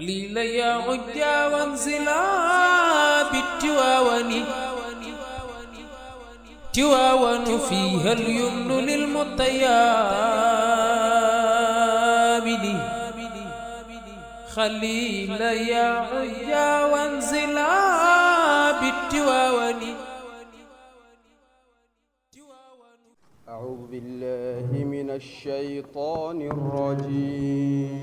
خليل يا عجا وانزلا بالتواون تواون فيها اليمن للمطيابد خليل يا عجا وانزلا بالتواون. أعوذ بالله من الشيطان الرجيم.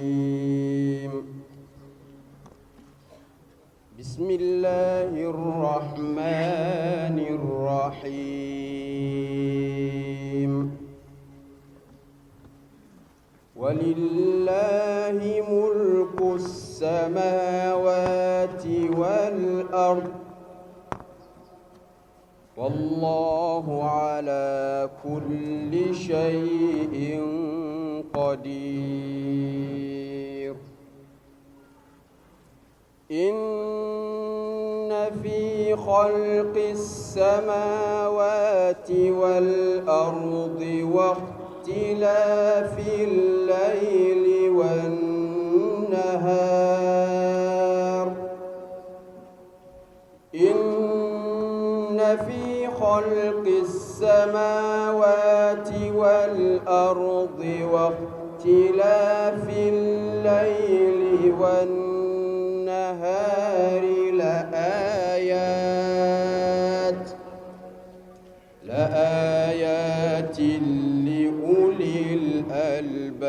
بسم الله الرحمن الرحيم. ولله ملك السماوات والأرض والله على كل شيء قدير. إن في خلق السماوات والأرض واختلاف الليل والنهار في خلق السماوات والأرض واختلاف الليل والنهار لآيات لأولي الألباب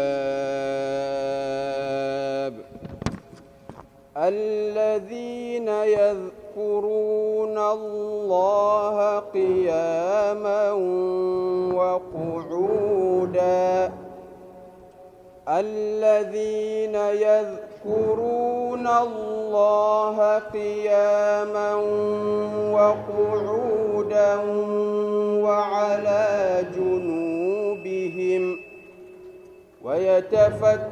الذين يذكرون الله قياما وقعودا الذين يذكرون الله قياما وقعودا وعلى جنوبهم ويتفكرون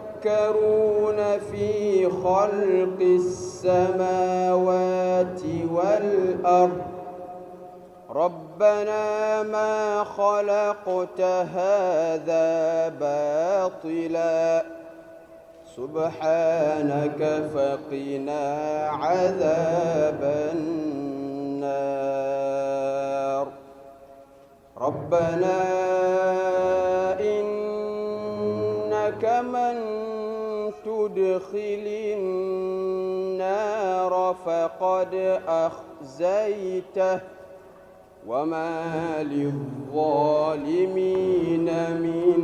في خلق السماوات والأرض ربنا ما خلقت هذا باطلا سبحانك فقنا عذاب النار. ربنا إنك من تدخل النار فقد أخزيته وما للظالمين من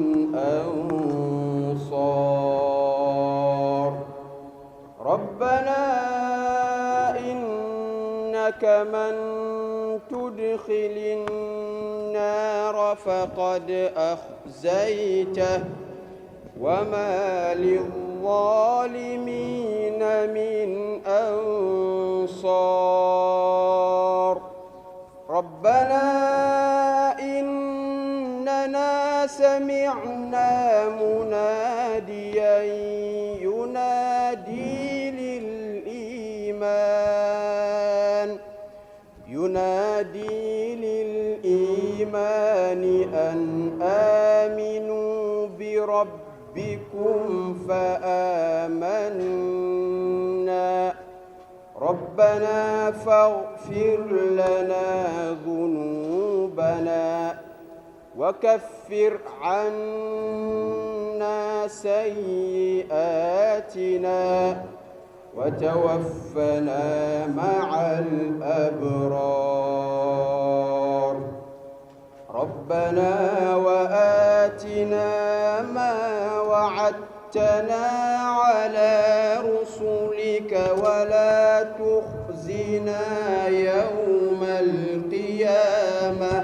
أنصار. ربنا إنك من تدخل النار فقد أخزيته وما للظالمين من أنصار. ربنا إننا سمعنا مناديا ينادي للإيمان أن آمنوا بربكم فآمنا. ربنا فاغفر لنا ذنوبنا وكفر عنا سيئاتنا وتوفنا مع الأبرار. ربنا وآتنا ما وعدتنا على رسلك ولا تخزنا يوم القيامة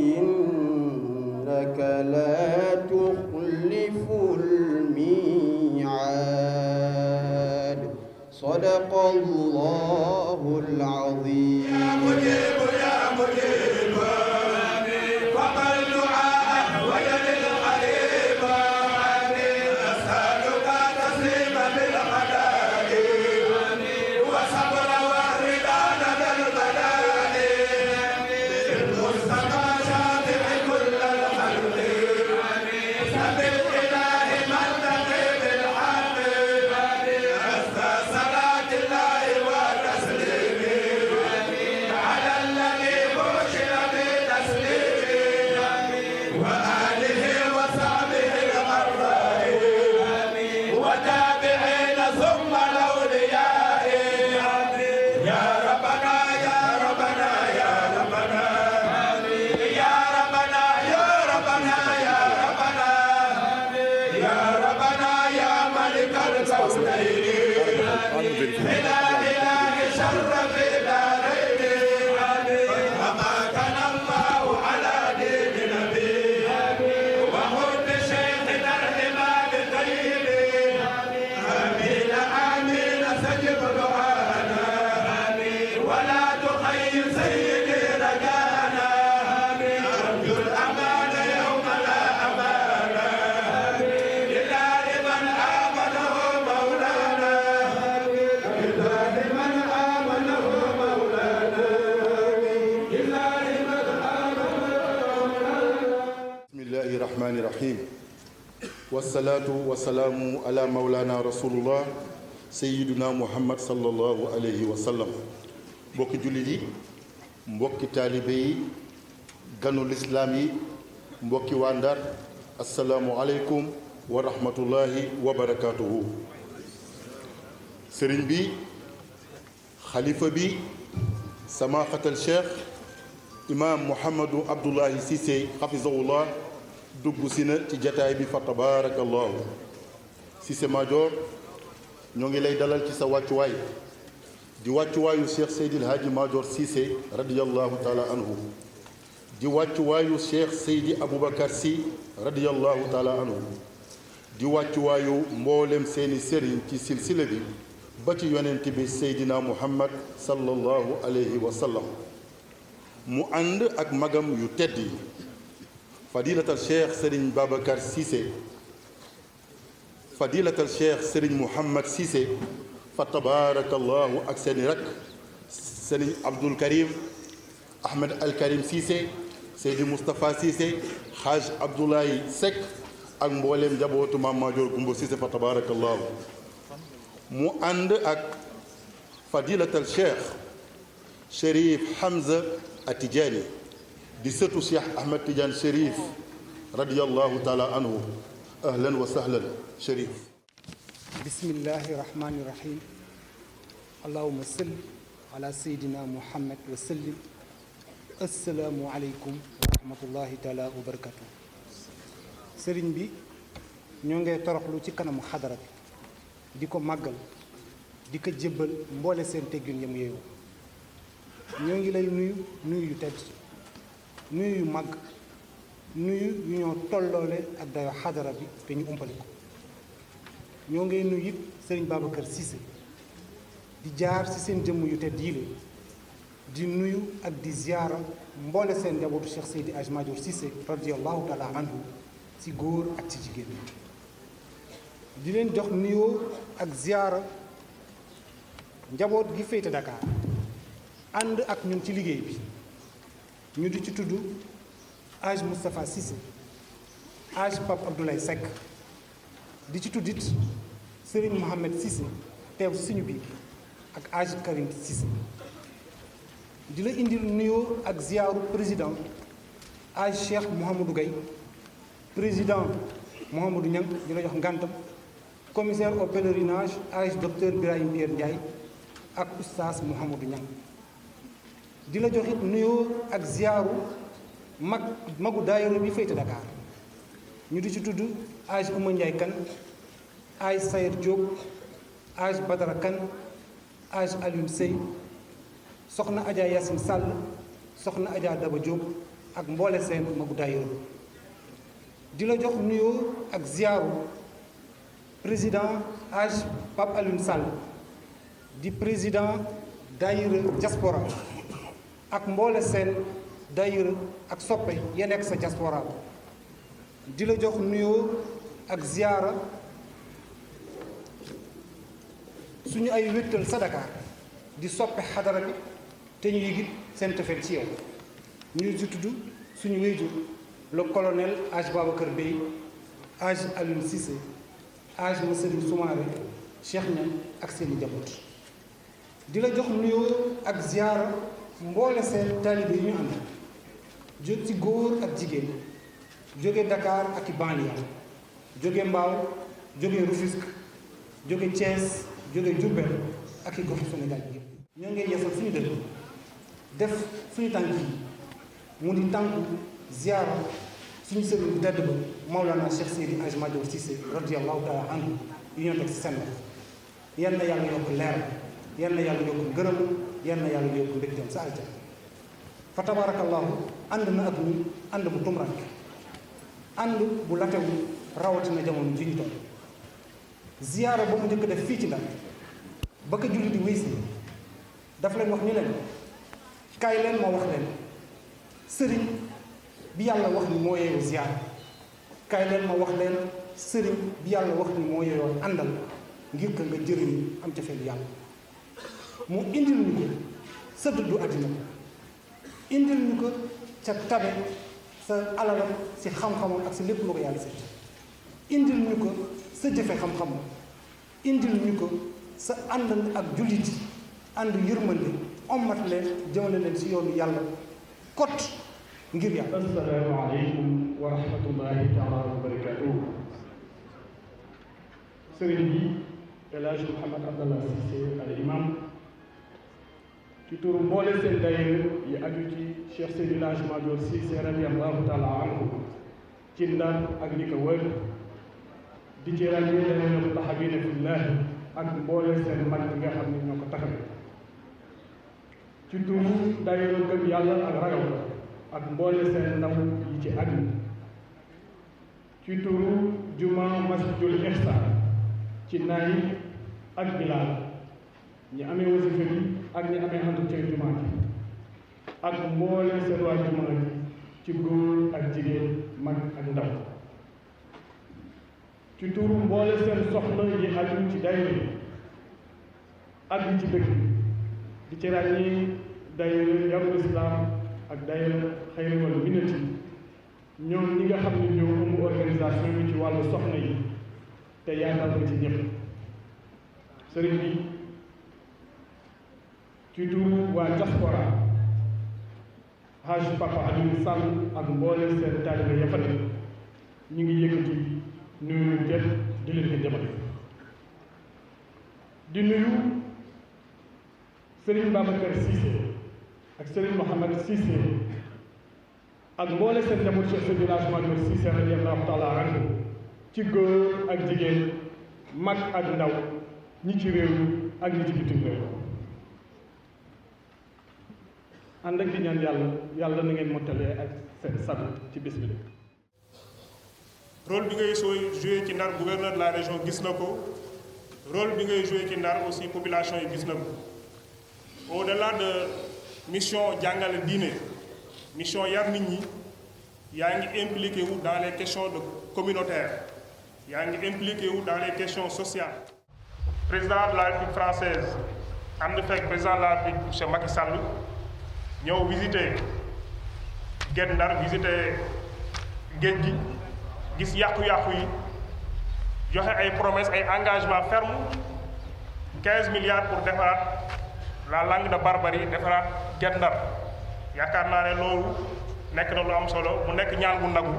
إنك لا تخلف الميعاد. صدق الله العظيم. يا مجيب يا مجيب فقل دعاء وجل القريب أسألك تسليما بالقدر وصبر الرحيم والصلاة والسلام على مولانا رسول الله سيدنا محمد صلى الله عليه وسلم mbokki jullit yi mbokki taalibe yi ganu lislaam yi mbokki waa Ndar asalaamu aleykum wa rahmatullahi wa barakaatuhu sëriñ bi xalifa bi samaaxatal cheikh imaam Mouhamadou Abdoulaye Cissé xafizahullah dugg si na ci jataay bi fa tabaarakallahu Cissé Madior ñoo ngi lay dalal ci sa wàccuwaay di wàccuwaayu cheikh Seydil Hadji Madior Cissé radiyallahu taala anhu di wàccuwaayu cheikh Seydi Aboubacar Sy radiyallahu taala anhu di wàccuwaayu mboolem seeni sëriñ ci silsila bi ba ci yonent bi Seydina Muhammad sallallahu alayhi wa sallam mu ànd ak magam yu tedd yi fadilatal cheikh Serigne Babacar Cissé fadilatal cheikh Serigne Mouhamad Cissé fa tabaarakallahu ak seeni rak Serigne Abdoul Karim Ahmed Al Karim Cissé Seydi Moustapha Cissé Haj Abdoulaye Seck ak mbooleem njabootu Maam Madior Gumbo Cissé fa tabaarakallahu mu ànd ak fadilatal cheikh Chérif Hamza Atijani di sëtu cheikh Ahmed Tidiane Chérif radiyallahu taala anhu ahlan wa sahlan Chérif. bismillahi rahmani rahim allahumma salli ala sayyidina muhammad wa sallim assalaamu aleykum wa rahmatullahi taala wa barakatuh. sëriñ bi ñoo ngay toroxlu ci kanamu xadara bi di ko màggal di ko jébbal mboole seen teggin yamu yeewu ñoo ngi lay nuyu nuyu yu tedd nuyu yu màgg nuyu yu ñoo tolloole ak dayo xadara bi te ñu umpale ko ñoo ngay nuyu it sëriñ Babacar Cissé di jaar ci seen jëmm yu tedd yile di nuyu ak di ziyaara mboole seen njabootu Cheikh Seydi Hadji Madior Cissé radiyallahu taala anhu ci góor ak ci jigéen di leen jox nuyoo ak ziyaara njaboot gi féete Dakar ànd ak ñun ci liggéey bi ñu di ci tudd Hadj Moustapha Cissé Hadj Pape Abdoulaye Seck di ci tuddit Serigne Mohamed Cissé teew suñu biir ak Hadj Karim Cissé di la indil nuyoo ak ziyaaru président Hadj Cheikh Mouhamadou Gaye président Mouhamadou Niang di la jox ngantam commissaire au pèlerinage Hadj docteur Birahim Pierre Ndiaye ak oustaz Mouhamadou Niang di la joxit nuyoo ak ziyaaru magu daayira bi féete Dakar ñu di ci tudd Hadj Ouma Ndiaye Kane Hadj Sayer Diop Hadj Badara Kane Hadj Alioune Sey soxna Adja Yacine Sall soxna Adja Daba Diop ak mboole seen magu daayira di la jox nuyoo ak ziyaaru président Hadj Pape Alioune Sall di président daayira diaspora ak mboole seen daayira ak soppe ya nekk sa diaspora di la jox nuyoo ak ziyaara suñu ay wéttal sa Dakar di soppe xadara bi te ñu yëgit seen tefet ci yow ñu ci tudd suñu wéyjur le colonel Hadj Babacar Bey Hadj Alioune Cissé Hadj Massari Soumaré Cheikh Niang ak seeni njaboot di la jox nuyoo ak ziyaara mboole seen taalibe yi ñu ànd jóg ci góor ak jigéen jóge Dakar ak i banlieue jóge Mbao jóge Rufisque jóge Thiès jóge Diourbel ak i goxi Sénégal bi yëpp ñoo ngi yeesal suñu dëkk def suñu tànk yi mu di tànku ziyaara suñu sëriñ bu tedd ba Maulana Cheikh Seydi Hadji Madior Cissé radiyallahu taala anhu yi ñoo teg ci seen loxo yal na yàlla yokk leer yal na yàlla yokk ngërëm yal na yàlla yokk mbégteem sa aljana fa tabarakallahu ànd na ak ñun ànd bu tumranke ànd bu latewu rawatina jamono ji ñu toll ziyaara ba mu njëkk def fii ci Ndar ba ko julli di wéy si daf leen wax ni leen kaay leen ma wax leen sëriñ bi yàlla wax ni moo yeewu ziyaara kaay leen ma wax leen sëriñ bi yàlla wax ni moo yeewoo àndal ngir ka nga jëriñ am cofeelu yàlla mu indil ñu ko sëdd du àddina ko indil ñu ko ca tabe sa alalam si xam-xamam ak si lépp lu ko yàlla seet indil ñu ko sa jëfe xam-xam indil ñu ko sa ànd ak jullit yi ànd yërmande ommat leen jëmale leen si yoonu yàlla kot ngir yàlla. assalaamu aleykum wa rahmatullahi taala wa barakatuhu. sëriñ bi El Hadj Mouhamed Abdallah Cissé al imam ci turu mboole seen daayira yi aju ci Cheikh Seydi El Hadji Madior Cissé radiyallahu taala anhu ci Ndar ak li ko wër di ci ràññee daayira Taxabiina Fillaahi ak mboole seen mag yi nga xam ne ñoo ko taxawee ci turu daayira gëm yàlla ak ragal ak mboole seen ndaw yi ci aju ci turu juma masjidul ihsan ci naay ak bilaal ñi amee wasifa bi ak ñi amee entretien jumaa ji ak mboole seen waa jumaa ji ci góor ak jigéen mag ak ndaw ci turu mboole seen soxna yi aju ci daayira ak yi ci dëkk di ci ràññee daayira yarul islam ak daayira xayri wal minnati ñoom ñi nga xam ne ñoo ëmb organisation bi ci wàllu soxna yi te yaatal ko ci ñëpp sëriñ bi ci turu waa diaspora Haj Papa Aliou Sall ak mboole seen taalibe ya fa ne ñu ngi yëkkati nuyu kenn di leen ko jëmale di nuyu sëriñ Babacar Cissé ak sëriñ Mouhamed Cissé ak mboole seen njaboot Cheikh Seydi El Hadji Madior Cissé radiyallahu taala anhu ci góor ak jigéen mag ak ndaw ñi ci réew ak ñi ci bitim réew ànd ak di ñaan yàlla na ngeen mottalee ak seen sago ci bés bi. rôle bi ngay joué ci Ndar gouverneur de la région gis na ko rôle bi ngay joué ci Ndar aussi population yi gis na ko au-delà de mission jàngale diine mission yar nit ñi yaa ngi impliqué wu dans les questions de communautaires yaa ngi impliqué wu dans les questions sociales. président de la République française ànd fekk président de la République monsieur Macky Sall ñëw visiter Guet Ndar visiter géej gi gis yàqu-yàqu yi joxe ay promesses ay engagements fermes 15 milliards pour defaraat la langue de Barbarie defaraat Guet Ndar yaakaar naa ne loolu nekk na lu am solo mu nekk ñaan bu nagu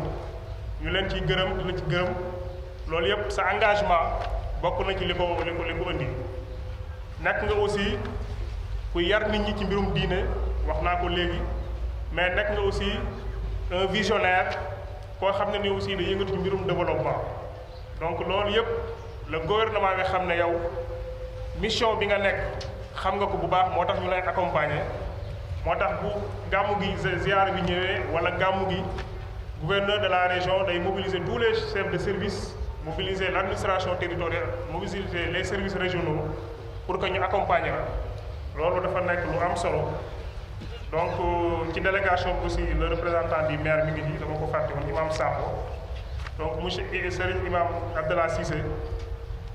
ñu leen ciy gërëm di la ci gërëm loolu yëpp sa engagement bokk na ci li ko indi nekk nga aussi ku yar nit ñi ci mbirum diine wax naa ko léegi mais nekk nga aussi un visionnaire koo xam ne ni aussi da yëngatu ci mbirum développement donc loolu yëpp le gouvernement bi xam ne yow mission bi nga nekk xam nga ko bu baax moo tax ñu lay accompagner moo tax bu gàmmu gi ziar bi ñëwee wala gàmmu gi gouverneur de la région day mobiliser tous les chefs de service mobiliser l'administration territoriale mobiliser les services régionaux pour que ñu accompagner la loolu dafa nekk lu am solo donc ci délégation bi aussi le représentant du maire mi ngi nii dama ko fàtte woon imam Sakho donc monsieur Serigne imam Abdallah Cissé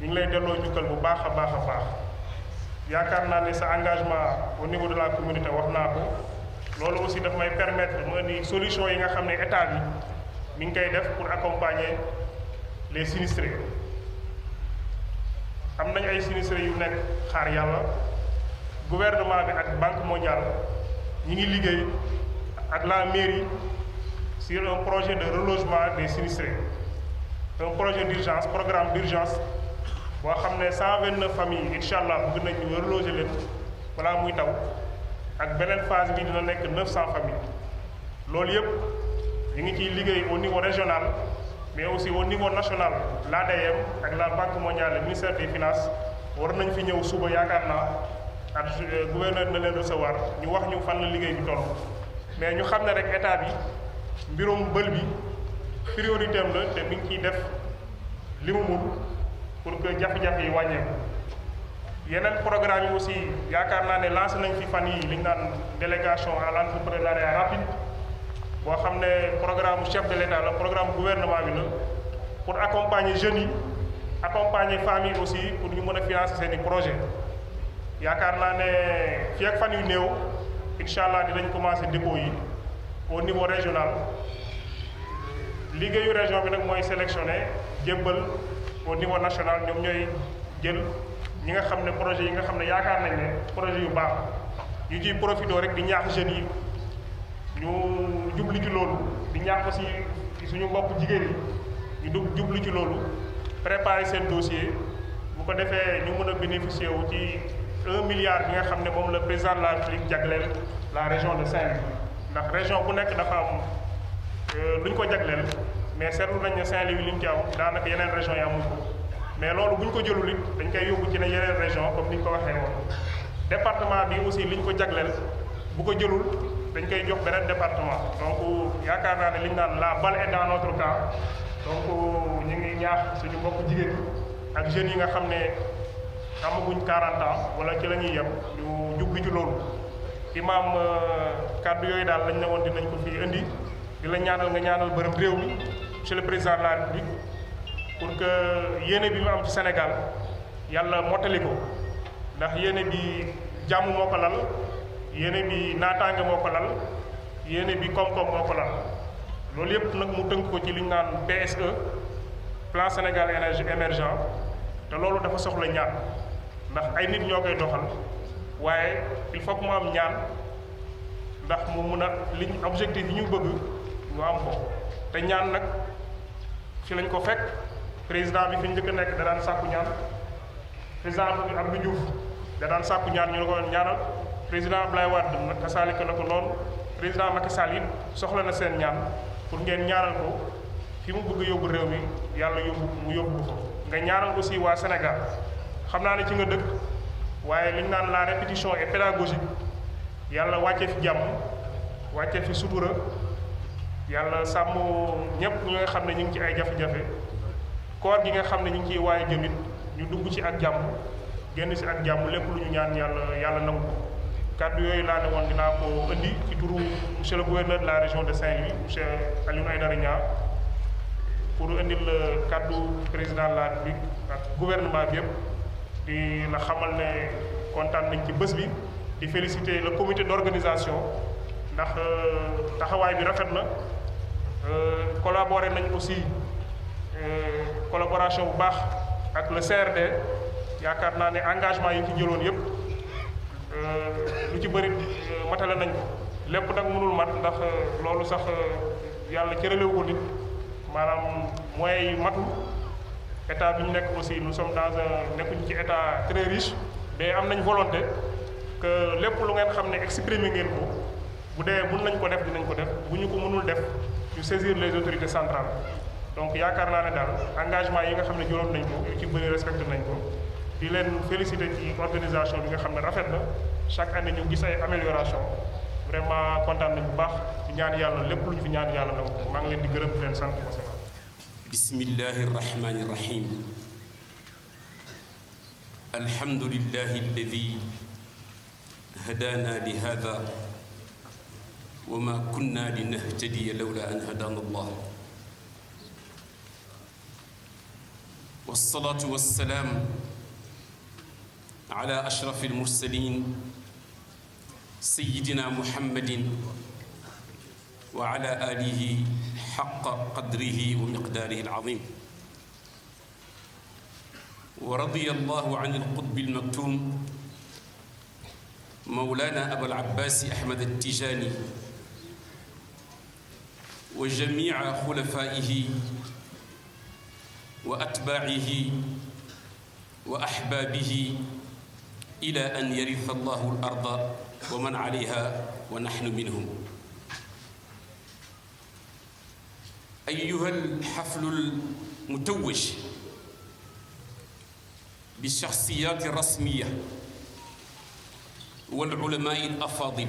ñu ngi lay delloo njukkal bu baax a baax a baax yaakaar naa ne sa engagement au niveau de la communauté wax naa ko loolu aussi daf may permettre mu indi solution yi nga xam ne état bi mi ngi koy def pour accompagner les sinistrés am nañ ay sinistrés yu nekk xaar yàlla gouvernement bi ak banque mondiale ñi ngi liggéey ak la mairie sur un projet de relogement des sinistrés un projet d'urgence programme d'urgence boo xam ne 129 familles incha allah bëgg nañ ñu reloger leen balaa muy taw ak beneen phase bi dina nekk 900 familles loolu yëpp ñu ngi ciy liggéey au niveau régional mais aussi au niveau national l'ADM ak la banque mondiale le ministère des finances war nañ fi ñëw suba yaakaar naa ak gouverneur na leen recevoir ñu wax ñu fan la liggéey bi toll mais ñu xam ne rek état bi mbirum bël bi priorité am la te mi ngi ciy def li mu mun pour que jafe-jafe yi wàññeeku yeneen programme yi aussi yaakaar naa ne lancé nañ fi fan yi li ñu naan délégation à l'entrepreneuriat rapide boo xam ne programme chef de l'État la programme gouvernement bi la pour accompagner jeunes yi accompagner famille aussi pour ñu mën a financer seen i projet yaakaar naa ne fii ak fan yu néew incha allah dinañ commencer dépôt yi au niveau régional liggéeyu région bi nag mooy sélectionné jébbal au niveau national ñoom ñooy jël ñi nga xam ne projet yi nga xam ne yaakaar nañ ne projet yu baax ñu ciy profité rek di ñaax jeunes yi ñu jublu ci loolu di ñaax aussi suñu mbokk jigéen yi ñu jublu ci loolu préparer seen dossier bu ko defee ñu mën a bénéficier wu ci 1 milliard bi nga xam ne moom la président de la République jagleel la région de Saint-Louis ndax région bu nekk dafa am lu ñu ko jagleel mais seetlu nañ ne Saint-Louis li ñu ci am daanaka yeneen région yi amuñ ko mais loolu bu ñu ko jëlul it dañ koy yóbbu ci ne yeneen région comme ni ñu ko waxee woon département bi aussi li ñu ko jagleel bu ko jëlul dañ koy jox beneen département donc yaakaar naa ne li ñu naan la balle est dans notre camp donc ñu ngi ñaax suñu mbokk jigéen ak jeunes yi nga xam ne amaguñ 40 ans wala ci la ñuy yem ñu jublu ci loolu imaam kàddu yooyu daal lañ ne woon dinañ ko fi indi di la ñaanal nga ñaanal bërëm réew mi monsieur le président de la République pour que yéene bi mu am ci Sénégal yàlla mottali ko ndax yéene bi jàmm moo ko lal yéene bi naataange moo ko lal yéene bi koom-koom moo ko lal loolu yëpp nag mu tënk ko ci li ñu naan PSE plan Sénégal émergent te loolu dafa soxla ñaan ndax ay nit ñoo koy doxal waaye il faut que mu am ñaan ndax mu mun a liñ objectif yi ñu bëgg ñu am ko te ñaan nag fi lañ ko fekk président bi fi njëkk a nekk da daan sàkku ñaan président Abdou Diouf da daan sàkku ñaan ñu ne ko ñaanal président Abdoulaye Wade nag kasaalika na ko noonu président Macky Sall it soxla na seen ñaan pour ngeen ñaanal ko fi mu bëgg yóbbu réew mi yàlla mu yóbbu ko nga ñaanal aussi waa Sénégal xam naa ne ci nga dëkk waaye li ñu naan la répétition est pédagogique yàlla wàcce fi jàmm wàcce fi sutura yàlla sàmm ñëpp ñi nga xam ne ñu ngi ci ay jafe-jafe koor gi nga xam ne ñu ngi ciy waaye jëmit ñu dugg ci ak jàmm génn si ak jàmm lépp lu ñu ñaan yàlla nangu ko kàddu yooyu laa ne woon dinaa ko indi ci turu monsieur le gouverneur de la région de Saint-Louis monsieur Alioune Aïdara Niang pour indil la kàddu président de la République ak gouvernement bi yëpp di la xamal ne kontaan nañ ci bés bi di féliciter le comité d'organisation ndax taxawaay bi rafet na collaborer nañ aussi collaboration bu baax ak le CRD yaakaar naa ne engagement yi ci jëloon yëpp lu ci bëri matale nañ ko lépp nag mënul mat ndax loolu sax yàlla cëralewu ko nit maanaam moyens yi matul état bi ñu nekk aussi nous sommes dans un nekkuñ ci état très riche mais am nañ volonté que lépp lu ngeen xam ne exprimer ngeen ko bu dee mën nañ ko def dinañ ko def bu ñu ko mënul def ñu saisir les autorités centrales donc yaakaar naa ne daal engagement yi nga xam ne jëloon nañ ko yu ci bëri respecté nañ ko di leen féliciter ci organisation bi nga xam ne rafet na chaque année ñu gis ay amélioration vraiment kontaan nañ bu baax di ñaan yàlla lépp lu ñu fi ñaan yàlla na ko maa ngi leen di gërëm di leen sant ko bismillahi irrahmani irrahim alhamdulillahi alladi hadana li hada wa ma kunna linahtadiya lawla an hadana allah wassalatu wassalam ala ashraf almursalin sayyidina muhammadin wa ala alihi xaqa qadrihi wa miqdaarihi al-aziim wa radiya allahu an al-qutbi al-maktuum mawlaana abul abbaas ahmad at-tijaani wa jamiici xulafaa'ihi wa atbaacihi wa axbaabihi ilaa an yarisa allahu al-arda wa man calayhaa wa naxnu minhum. أيها الحفل المتوج بالشخصيات الرسمية والعلماء الأفاضل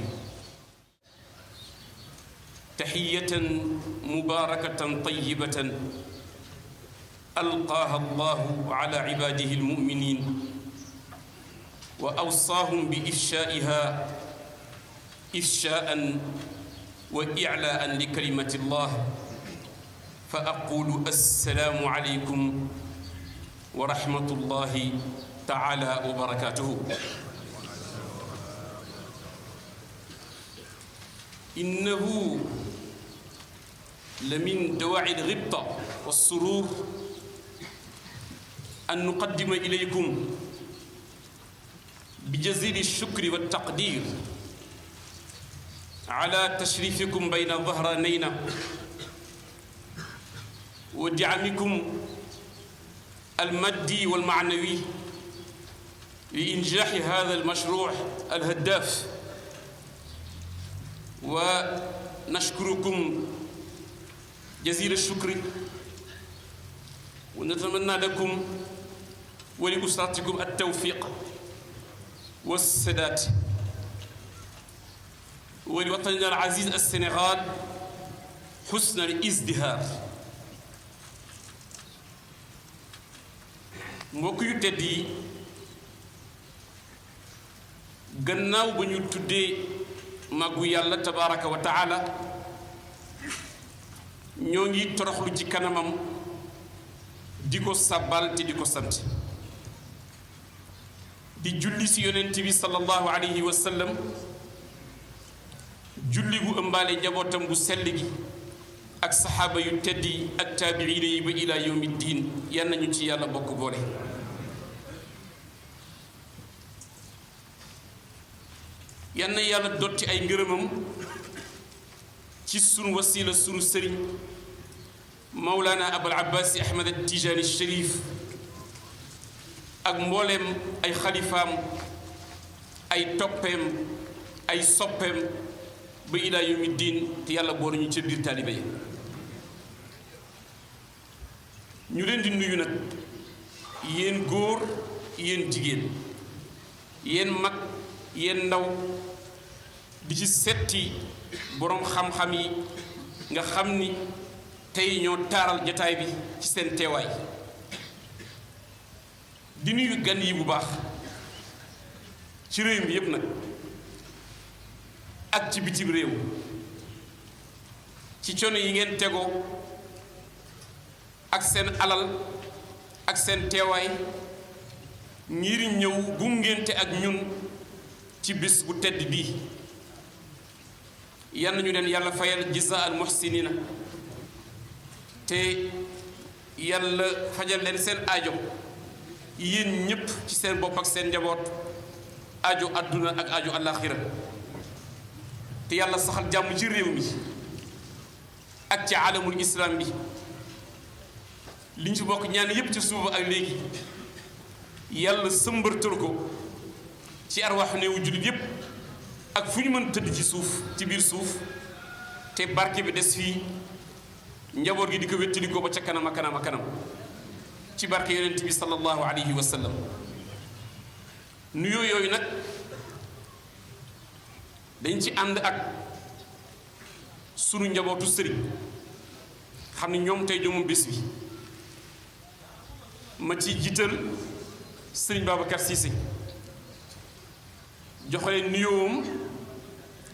تحية مباركة طيبة ألقاها الله على عباده المؤمنين وأوصاهم بإفشائها إفشاء وإعلاء لكلمة الله فأقول السلام عليكم ورحمة الله تعالى وبركاته. إنه لمن دواعي الغبطة والسرور أن نقدم إليكم بجزيل الشكر والتقدير على تشريفكم بين ظهرانينا ودعمكم المادي والمعنوي لإنجاح هذا المشروع الهداف، ونشكركم جزيل الشكر ونتمنى لكم ولأسرتكم التوفيق والسداد، ولوطننا العزيز السنغال حسن الازدهار. mbokk yu tedd yi gannaaw ba ñu tuddee màggu yàlla tabaraka wa taala ñoo ngi toroxlu ci kanamam di ko sàbbal te di ko sant di julli si yonent bi sallallahu alayhi wa sallam julli gu ëmbaale njabootam bu sell gi ak saxaaba yu tedd yi ak taabiina yi ba ila yawmi diin yan nañu ci yàlla bokk boole. yan na yàlla dotti ay ngërëmam ci sunu wasila sunu sëriñ Mawlana Abul Abbas Ahmad At-Tijani Sharif ak mbooleem ay xalifaam ay toppeem ay soppeem ba ila yawmi diin te yàlla boole ñu ci biir taalibe yi. ñu leen di nuyu nag yéen góor yéen jigéen yéen mag yéen ndaw di ci setti boroom xam-xam yi nga xam ni tey ñoo taaral jataay bi ci seen teewaay di nuyu gan yi bu baax ci réew mi yépp nag ak ci bitim réew ci coono yi ngeen tegoo ak seen alal ak seen teewaay ngir ñëw gungente ak ñun ci bis bu tedd bii. yal na ñu leen yàlla fayal jazaa al muhsinina te yàlla fajal leen seen aajo yéen ñépp ci seen bopp ak seen njaboot aajo àdduna ak aajo àllaaxira te yàlla saxal jàmm ci réew mi ak ci alamul islam bi li ñu ci bokk ñaan yépp ci suuba ak léegi yàlla sëmbërtal ko ci arwaax néewu jullit yépp ak fu ñu mën tëdd ci suuf ci biir suuf te barke bi des fii njaboot gi di ko wéttali ko ba ca kanam a kanam a kanam ci barke yonent bi sallallahu alayhi wa sallam. nuyoo yooyu nag dañ ci ànd ak sunu njabootu sëriñ xam ni ñoom tey jomum bés bi ma ci jiital sëriñ Babacar Cissé joxale nuyoowam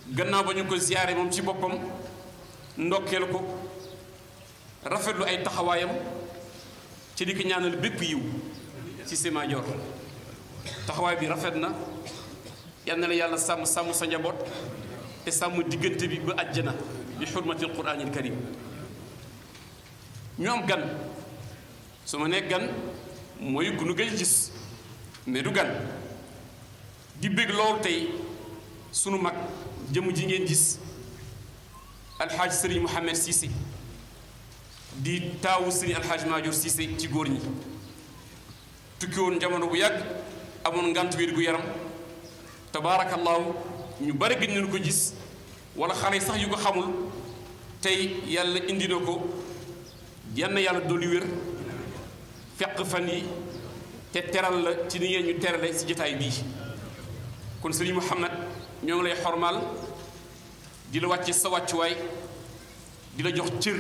gannaaw ba ñu ko ziyaare moom ci boppam ndokkeel ko rafetlu ay taxawaayam ci di ko ñaanal bépp yiw ci Cissé Madior taxawaay bi rafet na yal na la yàlla sàmm sàmm sa njaboot te sàmm diggante bi ba àjjana bi xurmatil quraanil karim. ñu am gan su ma nee gan mooy gunu gëj gis mais du gan di bég lool tey sunu mag jëmu ji ngeen gis alxaaj sëriñ Mouhamed Cissé di taawu sëriñ alxaaj Madior Cissé ci góor ñi tukki woon jamono bu yàgg amoon ngant wér gu yaram tabaarakallaahu ñu bari gëj nañu ko gis wala xale sax yu ko xamul tey yàlla indi na ko yann yàlla dolli wér fekk fan yi te teral la ci ni ngeen ñu terale si jotaay bii kon sëriñ Mouhamed ñoo ngi lay xormaal di la wàcce sa wàccuwaay di la jox cër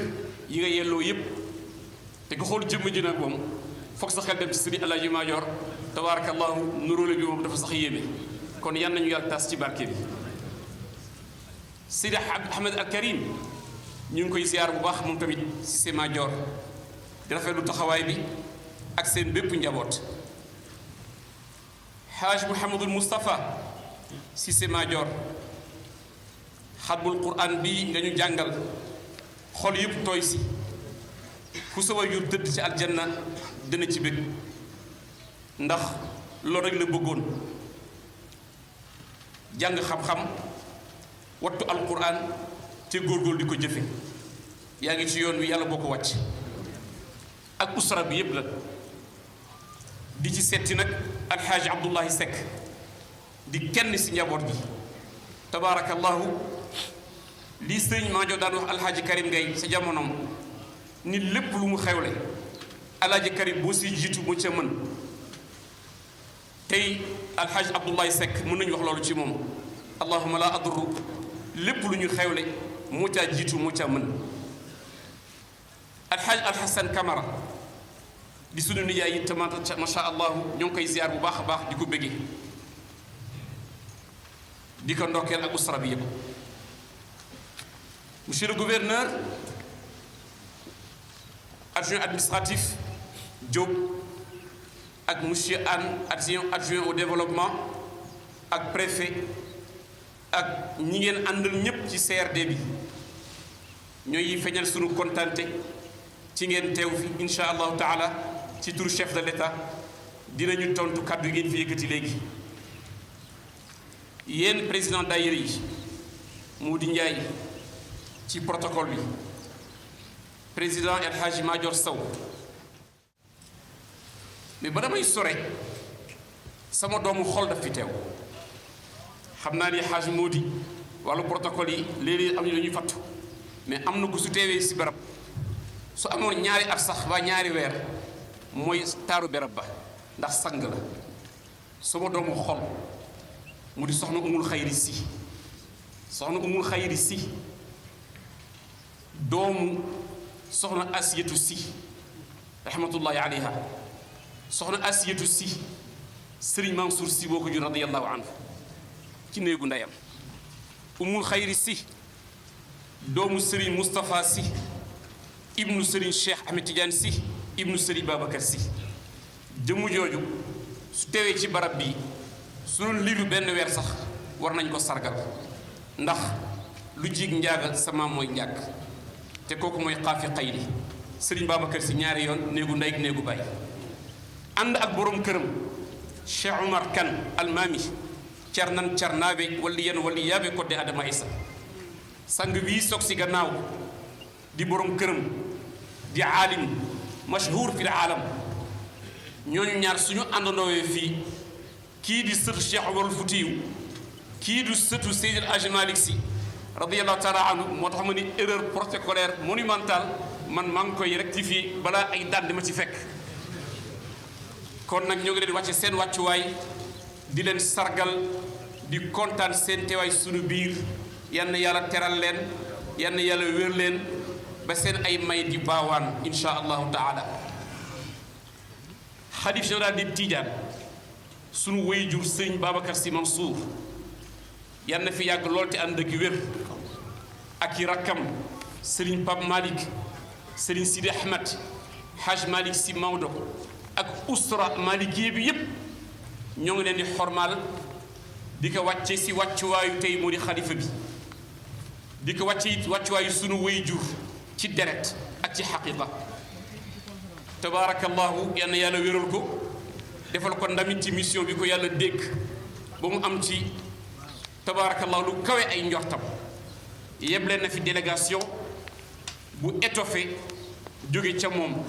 yi nga yelloo yépp te nga xool jëmm ji nag moom foog sa xel dem ci sëriñ Alaaji Madior tabaarakallaahu nuróole bi moom dafa sax yéeme kon yan nañu yàlla tas ci barke bi. Seydi Ahmed Al Karim ñu ngi koy ziar bu baax moom tamit Cissé Madior di rafetlu taxawaay bi ak seen bépp njaboot. Haaj Mouhamadul Moustapha Cissé Madior xatbul Qur'an bi nga ñu jàngal xol yëpp tooy si fu sa waajur tëdd ci aljanna dina ci bëgg ndax loolu rek la bëggoon jàng xam-xam wattu alquran te góorgóorlu di ko jëfe yaa ngi ci yoon wi yàlla boo ko wàcc ak usra bi yëpp la di ci setti nag alxaaji Abdullahi Seck di kenn si njaboot gi tabaarakallahu lii sëñ Maajo daan wax alxaaji Karim Ngay sa jamonoom ni lépp lu mu xewle alxaaji Karim boo si jiitu moo ca mën tey alxaaji Abdullahi Seck mën nañu wax loolu ci moom allahuma la adru lépp lu ñu xewle moo caa jiitu moo caa mën alxaaj Alxasan Camara di sunu nijaay yi tamit macha allah ñoo ngi koy ziar bu baax a baax di ko bëggee di ko ndokkeel ak usra bi yëpp monsieur le gouverneur adjoint administratif Diop ak monsieur Anne adjoint au développement ak préfet ak ñi ngeen àndal ñépp ci CRD bi ñooy feeñal sunu kontante ci ngeen teew fi insha allahu taala ci turu chef de l'état dinañu tontu kàddu ngeen fi yëkkati léegi yéen président daayira yi Mody Ndiaye ci protocole bi président El Hadji Madior Sow mais ba damay sore sama doomu xol daf fi teew xam naa ni Hadji Mody wàllu protocole yi léeg-léeg am ñu dañuy fattu mais am na ko su teewee si barab su amoon ñaari at sax ba ñaari weer mooy taaru berab ba ndax sang la sama doomu xol mu di soxna umul xayri si soxna umul xayri si doomu soxna asiyatu si rahmatullahi alayha soxna asiyatu si sëriñ Mansour si boo ko jur radiyallahu anhu ci néegu ndeyam umul xayri si doomu sëriñ Moustapha si ibnu sëriñ Cheikh Ahmed Tidiane si ibnu sëriñ Babacar si jëmu jooju su teewee ci barab bi su doon liiru benn weer sax war nañ ko sargal ndax lu jig njaaga sama mooy njàgg te kooku mooy xaafi xayri sëriñ Babacar si ñaari yoon néegu ndey néegu baay ànd ak borom këram Cheikh Omar Kane almaami cernan cernaabe walli yen walli yaabe kodde Adama Isa sang bii soog si gannaaw di borom këram di aalim mashhur fi aalam ñooñu ñaar suñu àndandoowee fii kii di sëtu Cheikh Omarul Futiyu kii du sëtu Seydi El Hadji Malick Sy radiyallahu taala anhu moo tax ma ni erreur protocolaire monumentale man maa ngi koy rectifier balaa ay daan di ma ci fekk kon nag ñoo ngi leen wàcce seen wàccuwaay di leen sargal di kontaan seen teewaay suñu biir yann yàlla teral leen yann yàlla wér leen ba seen ay may di baawaan insha allahu taala xalif général di Tidiane sunu wayjur sëriñ Babacar Sy Mansour yan na fi yàgg lool te ànd ak wér ak i rakkam sëriñ Pape Malick sëriñ Sidi Ahmed Haj Malick Sy Maodo ak usra Malikiye bi yépp ñoo ngi leen di xormaal di ko wàcce si wàccuwaayu tey moo di xalifa bi di ko wàcce it wàccuwaayu sunu wayjur ci deret ak ci xaqiqa tabaarakallahu yal na yàlla wéral ko defal ko ndamit ci mission bi ko yàlla dégg ba mu am ci tabaarakallahu lu kawe ay njortam yebleen na fi délégation bu étoffé jóge ca moom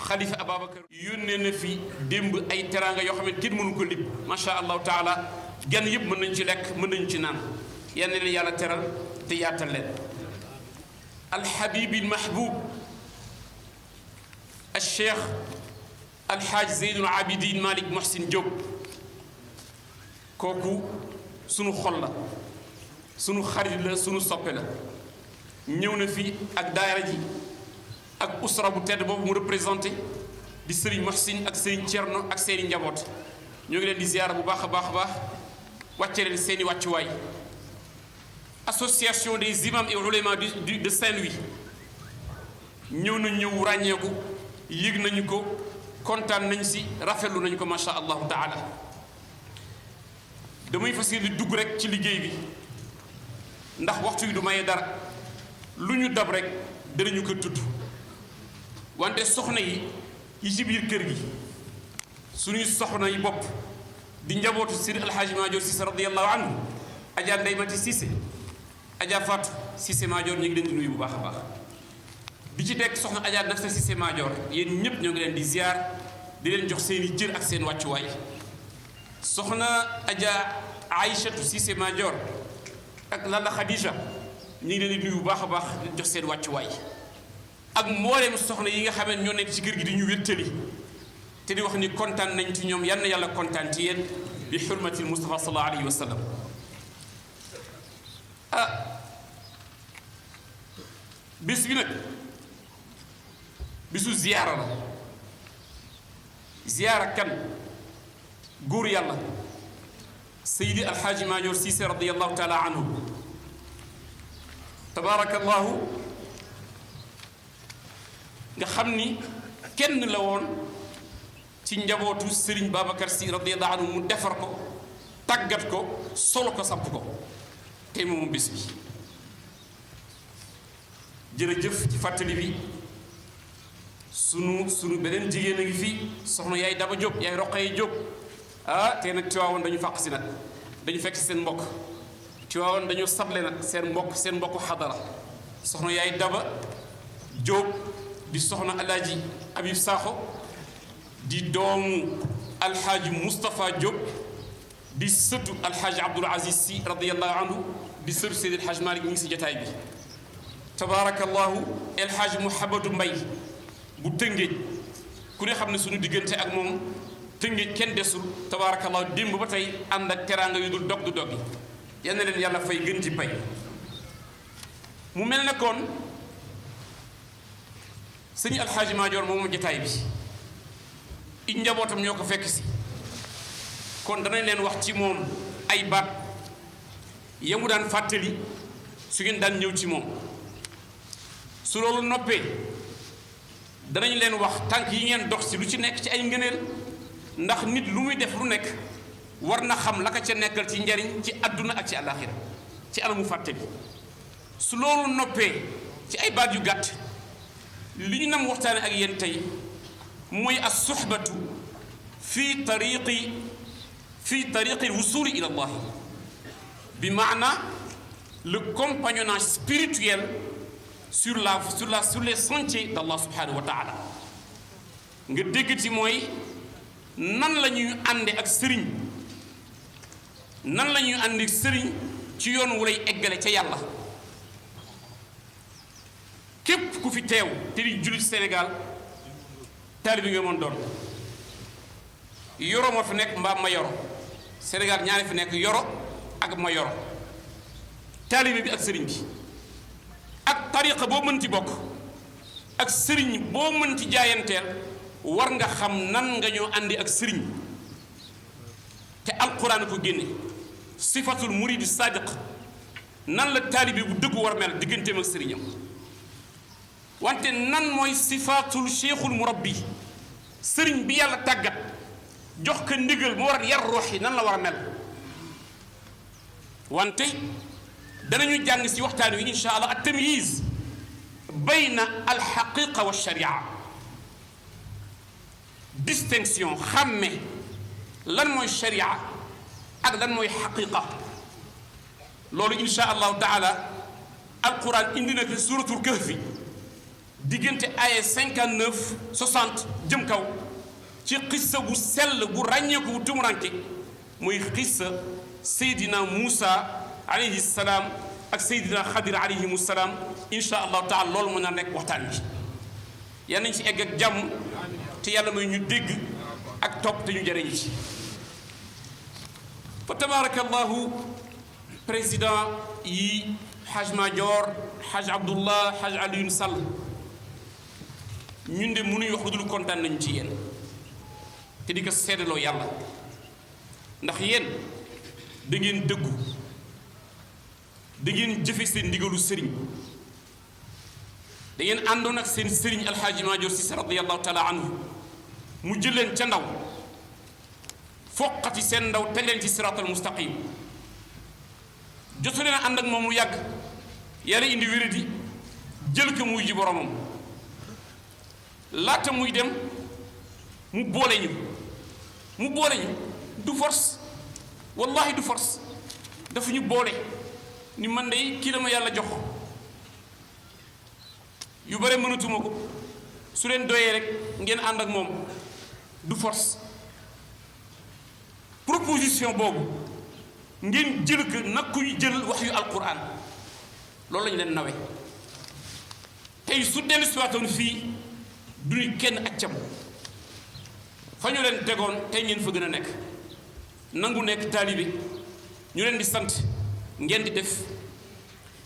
xalifa Ababacar yónnee na fi démb ay teraanga yoo xam ne kenn mënu ko lim macha allahu taala gan yëpp mën nañ ci lekk mën nañ ci naan yal na leen yàlla teral te yaatal leen alxabibi almahbub alcheikh alxaaj zeynul abidin Malick Mohsin Diop kooku sunu xol la sunu xarit la sunu soppe la ñëw na fi ak daayira ji ak usra bu tedd boobu mu représenté di Serigne Mohsin ak Serigne Thierno ak seeni njaboot ñoo ngi leen di ziyaara bu baax a baax a baax wàcce leen seeni wàccuwaay association des imams et oulémas de Saint-Louis ñëw nañ ñëw ràññeeku yëg nañu ko kontaan nañ si rafetlu nañu ko macha allahu taala damay fas yéene dugg rek ci liggéey bi ndax waxtu wi du maye dara lu ñu dab rek danañu ko tudd wante soxna yi ci biir kër gi suñuy soxna yi bopp di njabootu Seydi Alxaaji Maajoor Cissé radiyallahu anhu Adja Ndeye Mati Cissé Adja Fatou Cissé Maajoor ñu ngi leen di nuyu bu baax a baax di ci teg soxna Adja Nafsa Cissé Maajoor yéen ñëpp ñoo ngi leen di ziar di leen jox seen i cër ak seen wàccuwaay soxna Adja Aïchatu Cissé Maajoor ak Lalla Khadija ñu ngi leen di nuyu bu baax a baax di leen jox seen wàccuwaay ak mbooleem soxna yi nga xam ne ñoo nekk ci kër gi di ñu wéttali te di wax ni kontaan nañ ci ñoom yal na yàlla kontaan ci yéen bi xurmatil Mustafa sallallahu alayhi wa sallam bés bi nag bisu ziyaara la ziyaara kan góor yàlla Seydi Alxaaji Maajoor Cissé radiyallahu taala anhu tabaarakallahu nga xam ni kenn la woon ci njabootu Serigne Babacar Sy radiyallahu anhu mu defar ko tàggat ko solo ko samp ko tey moom bés bi jërëjëf ci fàttali bi sunu beneen jigéen a ngi fii soxna yaay Daba Diop yaay Roqaye Diop tey nag Tiwaawoon dañu fàq si nag dañu fekk si seen mbokk Tiwaawoon dañu sable nag seen mbokk xadara soxna yaay Daba Diop di soxna Alaaji Habib Sakho di doomu alxaaji Moustapha Diop di sëtu alxaaji Abdoul Aziz Sy radiyallahu anhu di sëtu Seydi Alxaaji Malick mi ngi si jataay bi tabaarakallahu alxaaji Mouhamadou Mbay bu Tëngéej ku ne xam ne suñu diggante ak moom Tëngéej kenn desul tabaarakallahu démb ba tey ànd ak teraanga yu dul dog du dog yi yal na leen yàlla fay gën ci pay mu mel ne kon sëñ alxaaji Maajoor moomu jataay bi i njabootam ñoo ko fekk si kon danañ leen wax ci moom ay baat yamu daan fàttali su ngeen daan ñëw ci moom su loolu noppee danañ leen wax tànk yi ngeen dox si lu ci nekk ci ay ngëneel ndax nit lu muy def lu nekk war na xam la ka ca nekkal ci njariñ ci àdduna ak ci àllaaxira ci anamu fàttali su loolu noppee ci ay baat yu gàtt li ñu nam waxtaane ak yéen tey mooy as suxbatu fi tariqi wusuli ila allah bi maana le compagnonnage spirituel sur les sentiers d'Allah subhanahu wa taala nga dégg ci mooy nan la ñuy ànde ak sëriñ nan la ñuy ànde ak sëriñ ci yoon wu lay eggale ca yàlla képp ku fi teew te di jullit Sénégal taalibe bi nga mën doon yoro moo fi nekk mbaa ma yoro Sénégal ñaari fi nekk yoro ak ma yoro taalibe bi ak sëriñ bi ak tariqa boo mënti bokk ak sëriñ boo mënti jaayanteel war nga xam nan nga ñoo àndi ak sëriñ te alquran ko génne sifatul muridi sadiq nan la taalibe bu dëggu war mel digganteem ak sëriñam wante nan mooy sifatul cheikhul murabbi sëriñ bi yàlla tàggat jox ko ndigal mu war a yar ruux yi nan la war a mel wante danañu jàng si waxtaan wi insha allah at tamyiz bayna alxaqiqa wa sharia distinction xàmme lan mooy sharia ak lan mooy xaqiqa loolu insha allahu taala alquran indi na fi suratul kahfi diggante aaya 59 60 jëm kaw ci xissa bu sell bu ràññeeku bu tumuranke muy xissa Seydina Moussa alayhi salaam ak Seydina Xadir alayhimu salaam insha allahu taala loolu mën na nekk waxtaan bi yal nañ ci egg ak jàmm te yàlla may ñu dégg ak topp te ñu jëriñu ci fa tabaarakallahu président yi Haj Maajoor Haj Abdullah Haj Alioune Sall ñun de mënuñu wax lu dul kontaan nañu ci yéen te di ko seddaloo yàlla ndax yéen da ngeen dëggu da ngeen jëfe seen ndigalu sëriñ da ngeen àndoon ak seen sëriñ alxaaji Maajoor Cissé radiyallahu taala anhu mu jël leen ca ndaw foqati seen ndaw te leen ci siraatal mustaqim jotu leen ànd ak moom mu yàgg yàlla indi wéradi jël ko muy ji boromam laata muy dem mu boole ñu du force wallahi du force dafa ñu boole ni man de kii dama yàlla jox yu bare mënatuma ko su leen doyee rek ngeen ànd ak moom du force proposition boobu ngeen jël ko nag kuy jël wax yu alquran loolu lañu leen nawe tey su dellu siwaatoon fii duñu kenn accam fa ñu leen tegoon tey ngeen fa gën a nekk nangu nekk taalibe ñu leen di sant ngeen di def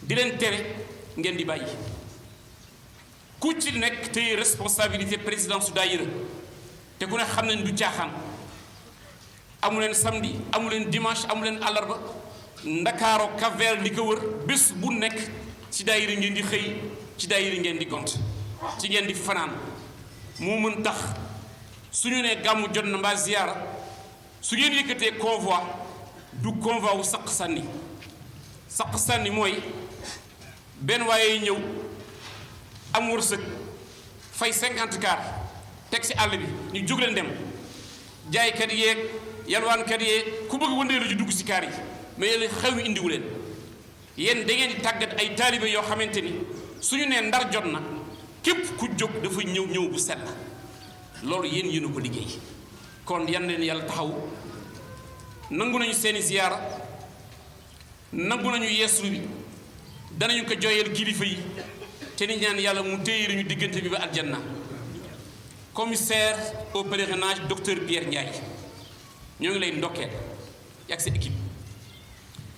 di leen tere ngeen di bàyyi ku ci nekk tey responsabilité président su daayira te ku ne xam nañ du caaxaan amu leen samedi amu leen dimanche amu leen àllarba ndakaaro Cap-Vert li ko wër bés bu nekk ci daayira ngeen di xëy ci daayira ngeen di gont ci ngeen di fanaan moo mën tax suñu ne gàmmu jot na mbaa ziyaara su ngeen yëkkatee convoi du convoi wu saq sànni mooy benn waaye ñëw am wërsëg fay 50 car teg ci àll bi ñu jóg leen dem jaaykat yeeg yalwaankat yeeg ku bëgg wëndeelu ji dugg ci kaar yi mais yéen xew yu indiwu leen yéen da ngeen di tàggat ay taalibe yoo xamante ni suñu nee ndar jot na képp ku jóg dafa ñëw bu sell loolu yéen a ko liggéey kon yan leen yàlla taxaw nangu nañu seeni ziyaara nangu nañu yeesu bi danañu ko jooyal kilifa yi te ni ñaan yàlla mu téye ñu diggante bi ba aljanna commissaire au pèlerinage docteur Pierre Ndiaye ñoo ngi lay ndokkeel ak sa équipe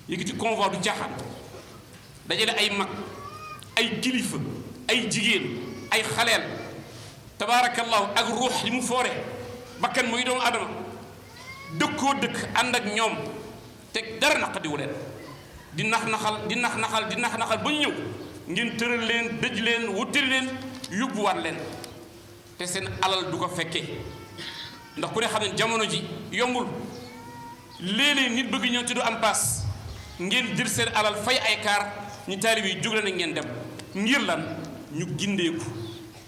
yëkkati convoi du caaxaan dajale ay mag ay kilifa ay jigéen ay xaleel tabaarakallahu ak ruux li mu foore bakkan mooy doomu adama dëkkoo dëkk ànd ak ñoom te dara naqadiwu leen di nax-naxal ba ñu ñëw ngeen tëral leen dëj leen wuttali leen yóbbuwaat leen te seen alal du ko fekkee ndax ku ne xam ne jamono ji yombul léeg-léeg nit bëgg ñëw te du am paas ngeen jël seen alal fay ay kaar ñu taalib yi jóg leen ngeen dem ngir lan ñu gindeeku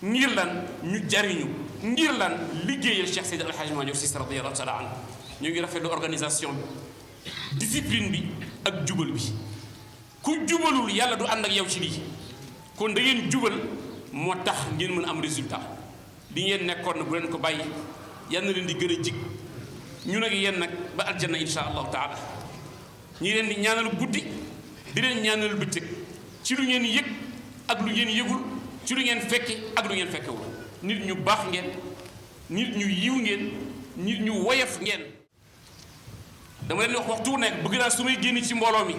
ngir lan ñu jariñu ngir lan liggéeyal Cheikh Seydi El Hadji Malick Sy radiyallahu taala anhu ñu ngi rafetlu organisation bi discipline bi ak jubal bi ku jubalul yàlla du ànd ak yow ci lii kon da ngeen jubal moo tax ngeen mën a am résultat li ngeen nekkoon na bu leen ko bàyyi yal na leen di gën a jig ñu nag yéen nag ba aljanna insha allahu taala ñi leen di ñaanal guddi di leen ñaanal bëccëg ci lu ngeen yëg ak lu ngeen yëgul ci lu ngeen fekke ak lu ngeen fekkewul nit ñu baax ngeen nit ñu yiw ngeen nit ñu woyof ngeen dama leen wax waxtu nekk bëgg naa su may génn ci mbooloo mi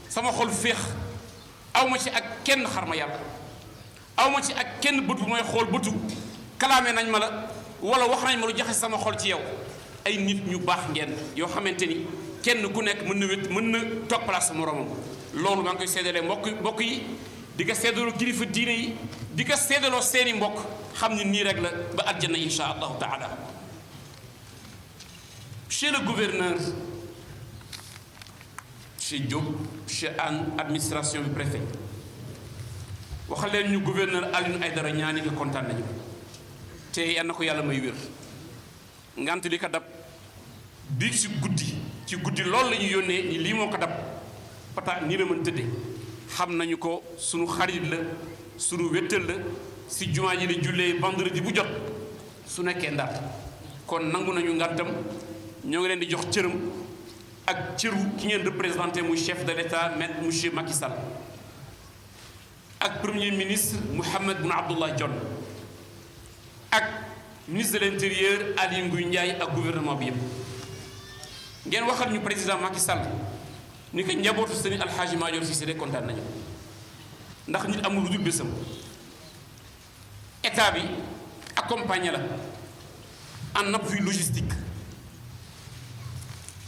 sama xol féex aw ma ci ak kenn xarma yàlla aw ma ci ak kenn bët bu may xool bëtu kalaame nañ ma la wala wax nañ ma lu jaxe sama xol ci yow ay nit ñu baax ngeen yoo xamante ni kenn ku nekk mën na toog place moromam loolu maa ngi koy seedalee mbokk yi di ko seedaloo kilifa diine yi di ko seedaloo seeni mbokk xam ni nii rek la ba àjjana insha allahu taala. Chez le gouverneur chez Diop chez Anne administration bi préfet waxal leen ñu gouverneur Alioune Aïdara ñaani nga kontaan nañu te yal na ko yàlla may wér ngant li ko dab bii ci guddi loolu la ñu yónnee ni lii moo ko dab pata nii la mën tëdde xam nañu ko sunu xarit la sunu wéttal la si jumaa ji la jullee vendredi bu jot su nekkee Ndar kon nangu nañu ngantam ñoo ngi leen di jox cëram ak cëru ki ngeen représenté muy chef de l'État maître monsieur Macky Sall ak premier ministre Mouhamed Boun Abdallah Dionne ak ministre de l'intérieur Aly Ngouille Ndiaye ak gouvernement bi yëpp ngeen waxal ñu président Macky Sall ni ko njabootu Serigne El Hadji Madior Cissé de kontaan nañu ndax nit amul lu dul bésam état bi accompagné la en appui logistique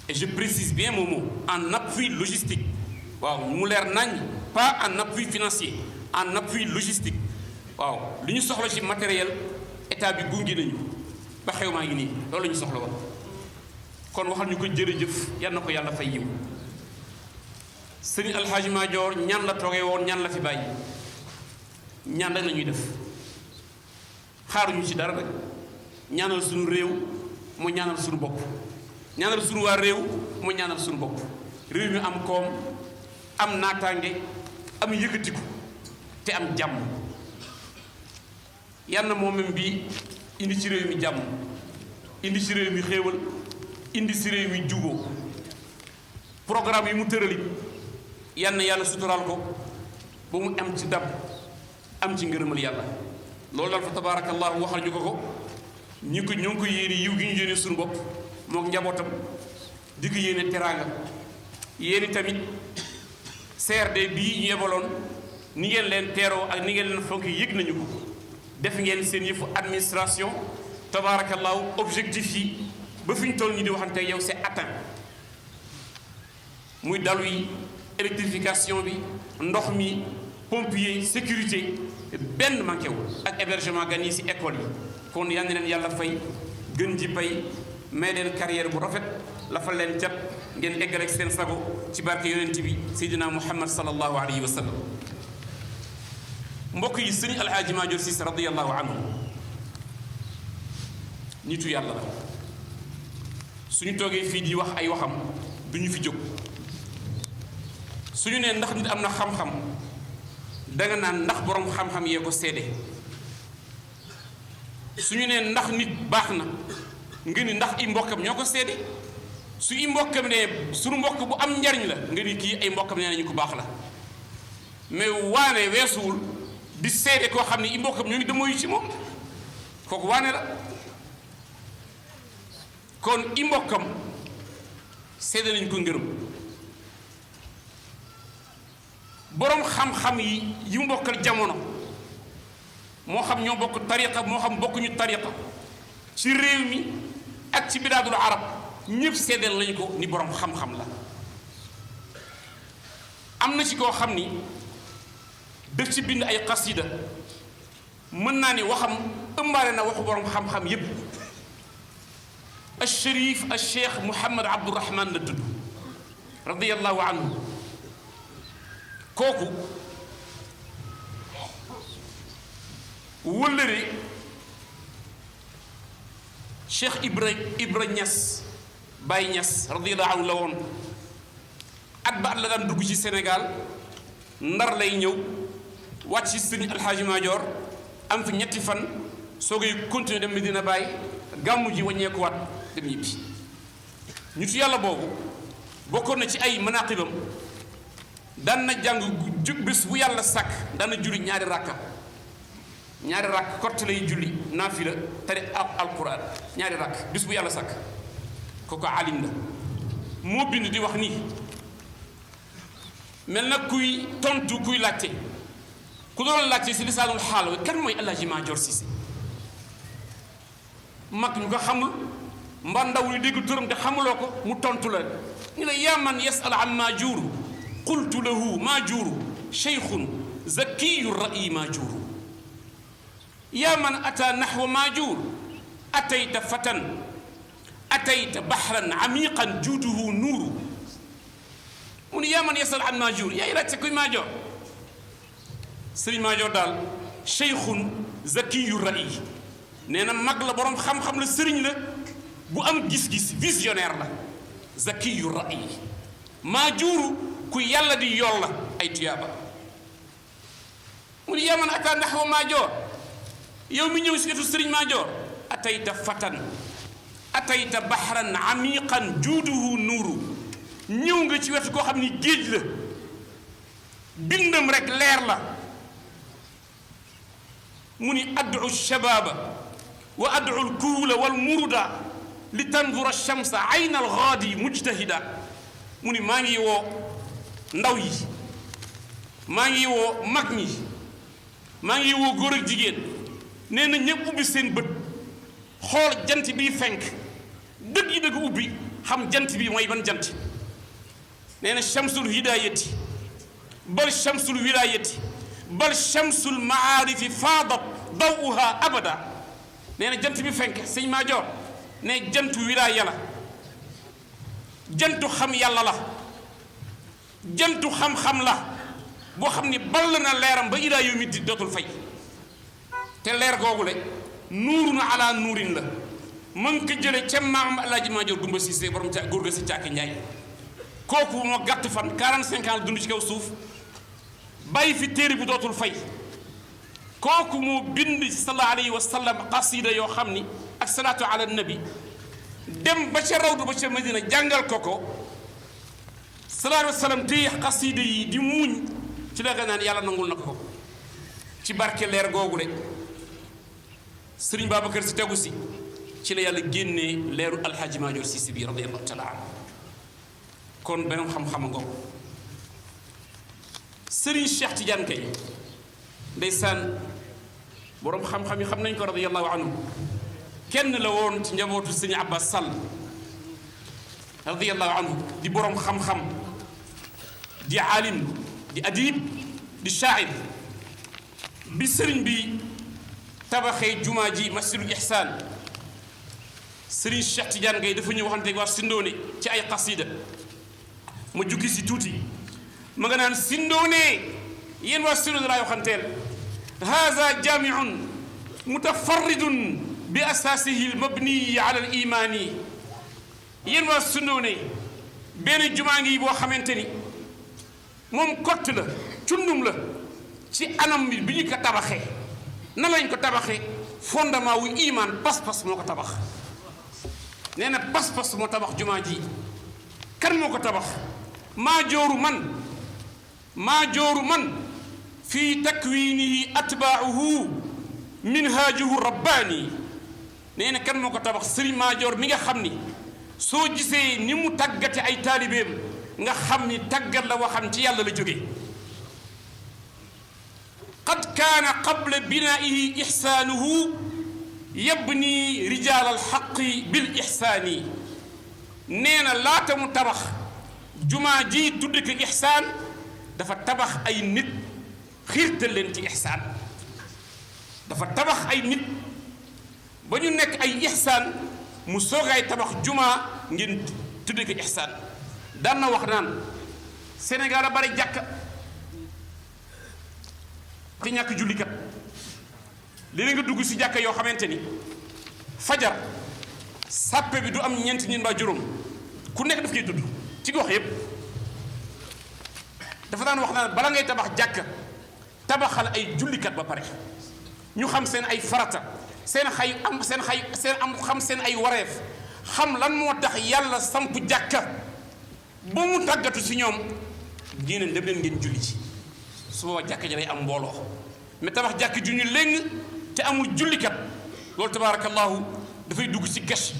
et je précise bien mon mot en appui logistique waaw mu leer nañ pas en appui financier en appui logistique waaw li ñu soxla ci matériel état bi gunge nañu ba xew maa ngi nii loolu la ñu soxla woon kon waxal ñu ko jërëjëf yal na ko yàlla fay yiw Serigne El Hadji Madior ñaan la toogee woon ñaan la fi bàyyi ñaan rek la ñuy def xaaruñu ci dara rek ñaanal suñu réew mu ñaanal suñu bopp ñaanal suñu waa réew mu ñaanal suñu bopp réew mi am koom am naataange am yëkkatiku te am jàmm yàlla moom même bi indi ci réew mi jàmm indi ci réew mi xéewal indi ci réew mi juboo programme yi mu tërali yàlla suturaal ko ba mu am ci dab am ci ngërëmal yàlla loolu daal fa tabarakallahu waxal ñu ko ñoo ngi ko yéene yiw gi ñu yéene suñu bopp mook njabootam di ko yéene teraanga yéeni tamit CRD bii ñu yebaloon ni ngeen leen teeroo ak ni ngeen leen fonk yëg nañu ko def ngeen seen yëfu administration tabarakallahu objectif yi ba fi ñu toll ñu di waxante yow c'est atteint muy dalu yi électrification bi ndox mi pompier sécurité benn manqué wu ak hébergement gan yi ci école yi kon yal na leen yàlla fay gën ji pay may leen carrière bu rafet la fa leen cat ngeen eggal ak seen sago ci barke yonent bi Seydina Muhammad sallallahu alayhi wa sallam mbokk yi sëñ Alhaaji Maajoor Siise radiyallahu anhu nitu yàlla la suñu toogee fii di wax ay waxam duñu fi jóg suñu nee ndax nit am na xam-xam danga naan ndax boroom xam-xam yee ko seede suñu nee ndax nit baax na nga ni ndax i mbokkam ñoo ko seede su i mbokkam ne suñu mbokk bu am njariñ la nga ni kii ay mbokkam nee nañu ko baax la mais waane weesuwul di seede koo xam ne i mbokkam ñoo ngi demoyu ci moom kooku waane la kon i mbokkam seede nañu ko ngërëm boroom xam-xam yi mu bokkal jamono moo xam ñoo bokk tariqa moo xam bokkuñu tariqa ci réew mi ak ci bilaadul arab ñëpp seedeel lañu ko ni boroom xam-xam la am na ci koo xam ni def ci bind ay xasida mën naa ni waxam ëmbaale na waxu boroom xam-xam yépp al sharif al cheikh Mouhamad Abdourahman la tudd radiyallahu anhu kooku wëllëre Cheikh Ibra Niass Baye Niass radiyallahu anhu la woon at ba at la daan dugg ci Sénégal Ndar lay ñëw wàcc ci sëñ Alxaaji Maajoor am fi ñetti fan soogay continuer dem Medina Baye gàmmu ji wàññeekuwaat dem ñibbi ñu ci yàlla boobu bokkoon na ci ay manaqibam daan na jàng bés bu yàlla sàkk daan na julli ñaari rakk kott lay julli naafila tari alquran ñaari rakk bés bu yàlla sàkk kooku alim la moo bind di wax nii mel na kuy tontu kuy laajte ku doon laajte si lisaanul xaal kan mooy Alaaji Maajoor Siise mag ñu ko xamul mba ndaw li dégg turam te xamuloo ko mu tontu la ñu ne yaa man yasal an Maajoor qultu lahu Maajoor cheikhun zakiyu ra'i Maajoor yaa man ata naxwa Maajoor atayta fatan atayta baxran amiqan juuduhu nuuru mu ni yaa man yasal an Maajoor yaay laajte kuy Maajoor sëriñ Maajoor daal cheikhun zakiyu ra'i nee na mag la boroom xam-xam la sëriñ la bu am gis-gis visionnaire la zakiyu ra'i Maajoor ku yàlla di yool la ay tuyaaba mu ni yaa man ata naxwa Maajoor yow mi ñëw si wetu sëriñ Maajoor atayta fatan atayta baxran amiqan juuduhu nuuru ñëw nga ci wetu koo xam ni géej la bindam rek leer la mu ni ad'u shabaaba wa ad'u alkuhula walmuruda li tanzura shamsa ayna algaadi mujtahida mu ni maa ngi woo ndaw yi maa ngi woo mag ñi maa ngi woo góor ak jigéen nee na ñëpp ubbi seen bët xool jant bi fenk dëgg yi dëgg ubbi xam jant bi mooy ban jant nee na shamsul hidayati bal shamsul wilayati bal shamsul maarifi faadat dawuha abada nee na jant bi fenk sëñ Maajoor ne jantu wilaya la jantu xam yàlla la jantu xam-xam la boo xam ni ball na leeram ba ilaa yawmi di dootul fay te leer googu le nuurun ala nuurin la mën ko jële ca maam Alaaji Maajoor Gumba Siise borom ca góor ga si Càkki Njaay kooku moo gàtt fan 45 ans dund ci kaw suuf bàyyi fi téere bu dootul fay kooku moo bind sallallahu alayhi wa sallam qasida yoo xam ni ak salaatu ala nabi dem ba ca rawdu ba ca Madina jàngal ko sallallahu alayhi wa sallam téye qasida yi di muuñ ci la nga naan yàlla nangul na ko ci barke leer googu de sëriñ Babacar Si tegu si ci la yàlla génnee leeru alxaaji Maajoor Siise bi radiyallahu taala anhu kon beneen xam-xam nga sëriñ Cheikh Tidiane Kay ndeysaan boroom xam-xam yi xam nañ ko radiyallahu anhu kenn la woon ci njabootu sëriñ Abbas Sall radiyallahu anhu di boroom xam-xam di aalim di adib di shaa'ir bi sëriñ bi tabaxee jumaa ji masjidul ihsaan sëriñ Cheikh Tidiane Gaye dafa ñëw waxante waa Sindoone ci ay qasida ma jukki si tuuti ma nga naan Sindoone yéen waa Sindoone laay waxanteel haza jaamiun mutafarridun bi asaasihi almabniyi ala al imaani yéen waa Sindoone benn jumaa ngi boo xamante ni moom kott la cundum la ci anam bi ñu ko tabaxee na lañ ko tabaxee fondement wu iman pas-pas moo ko tabax nee na pas-pas moo tabax jumaa ji kan moo ko tabax maa jooru man fii takwinihi atbaauhu minhaajuhu rabbaani nee na kan moo ko tabax sëriñ maajoor mi nga xam ni soo gisee ni mu tàggate ay taalibeem nga xam ni tàggat la waxam ci yàlla la jóge qad kaana qabla binaa'ihi ixsaanuhu yabni rijaal alxaqi bil ixsaani nee na laata mu tabax jumaa ji tudd ko ixsaan dafa tabax ay nit xiirtal leen ci ixsaan dafa tabax ay nit ba ñu nekk ay ixsaan mu soogaay tabax jumaa ngeen tudd ko ixsaan daan na wax naan Sénégal a bari jàkka te ñàkk jullikat léegi nga dugg si jàkka yoo xamante ni fajar sàppe bi du am ñeenti nit mbaa juróom ku nekk daf koy tudd ci gox yépp dafa daan wax naan bala ngay tabax jàkka tabaxal ay jullikat ba pare ñu xam seen ay farata xam seen ay wareef xam lan moo tax yàlla samp jàkka ba mu tàggatu si ñoom diine dem leen ngeen julli ci su booba jàkka ji day am mbooloo mais tabax jàkk ju ñu léng te amul jullikat loolu tabaarakallahu dafay dugg ci gàcce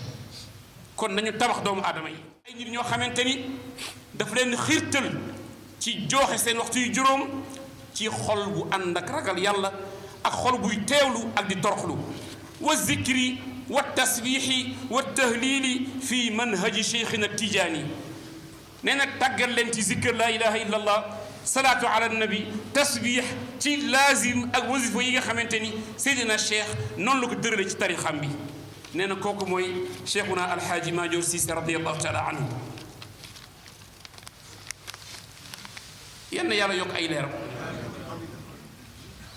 kon nañu tabax doomu aadama yi ay nit ñoo xamante ni daf leen xiirtal ci jooxe seen waxtu yu juróom ci xol bu ànd ak ragal yàlla ak xol buy teewlu ak di toroxlu wa zikri wa tasbiixi wa tahlili fi manhaji cheikhina tijaani nee na tàggal leen ci zikr la ilaha illa allah salaatu ala nabi tasbiix ci laazim ak wasifa yi nga xamante ni Seydina Cheikh noonu la ko tërale ci tarixam bi nee na kooku mooy cheikhuna alxaaji Maajoor Siise radiallahu taala anhu yenn yàlla yokk ay leeram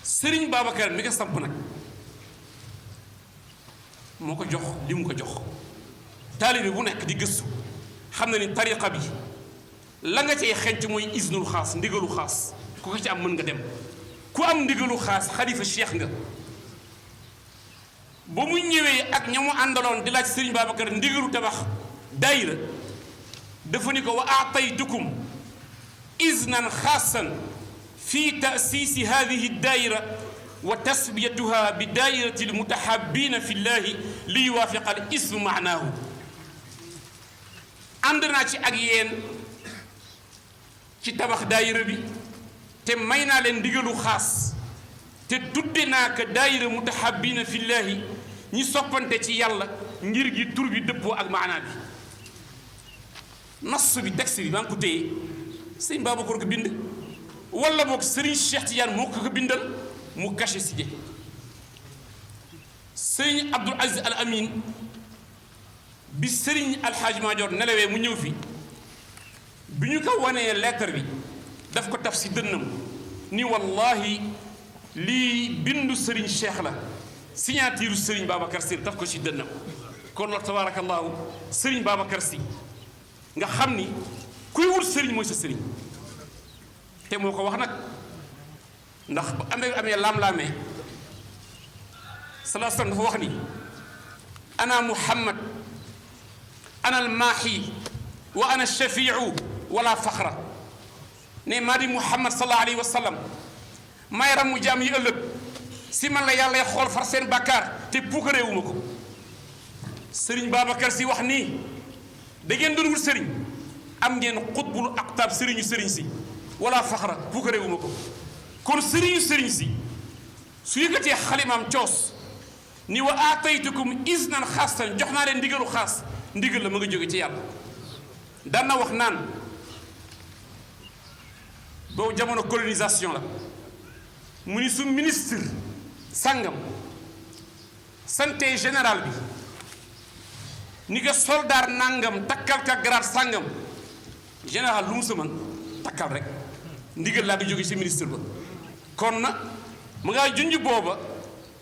Sëriñ Babacar mi nga samp nag moo ko jox li mu ko jox taalibe bu nekk di gëstu xam na ni tariqa bi la nga cay xenc mooy isnul xaas ndigalu xaas ku ko ci am mën nga dem ku am ndigalu xaas xalifa cheikh nga ba mu ñëwee ak ña mu àndaloon di laaj Sëriñ Babacar ndigalu tabax daayira dafa ni ko wa aataytukum iznan xaasan fi taasiisi hadihi daayira wa tasbiyatuha bi daayirati almutahabina fi llahi li yuwaafiqa al ismu maanaahu ànd naa ci ak yéen ci tabax daayira bi te may naa leen ndigalu xaas te tudde naa ko daayira mutahabina fi llahi ñi soppante ci yàlla ngir gi tur bi dëppoo ak maanaa bi nas bi texte bi maa ngi ko téye sëñ Babacar ko bind wala boog Serigne Cheikh Tidiane moo ko bindal mu caché si je Serigne Abdoul Aziz Al Amin bi Serigne Alxaaji Maajoor nelawee mu ñëw fi bi ñu ko wanee lettre bi daf ko taf si dënnam ni wallahi lii bindu Serigne Cheikh la signature Serigne Babacar Sy daf ko ci dënnam kon loolu tabarakallahu Serigne Babacar Sy nga xam ni kuy wut Serigne mooy sa Serigne te moo ko wax nag ndax bu amee laam-laamee sallallahu alayhi wasallam dafa wax ni ana Muhammad ana almaahi wa ana shafiu wala faxra ne maa di Muhammad sallallahu alayhi wa sallam may ramu jaam yi ëllëg si man la yàlla xool far seen bàkkaar te puukareewuma ko Serigne Babacar Sy wax nii da ngeen doon wut Serigne am ngeen xutbul aqtaab Serigne Serigne si wala faxra puukareewuma ko kon Serigne Serigne si su yëkkatee xalimaam coos ni wa aataytukum iznan xaasan jox naa leen ndigalu xaas ndigal la ma nga jóge ci yàlla daan na wax naan boobu jamono colonisation la mu ni su ministre sàngam santé général bi ni nga soldat nangam takkal ka grade sàngam général lu mu sa mën takkal rek ndigal laa nga jóge ci ministre ba kon na mu ngaa junj booba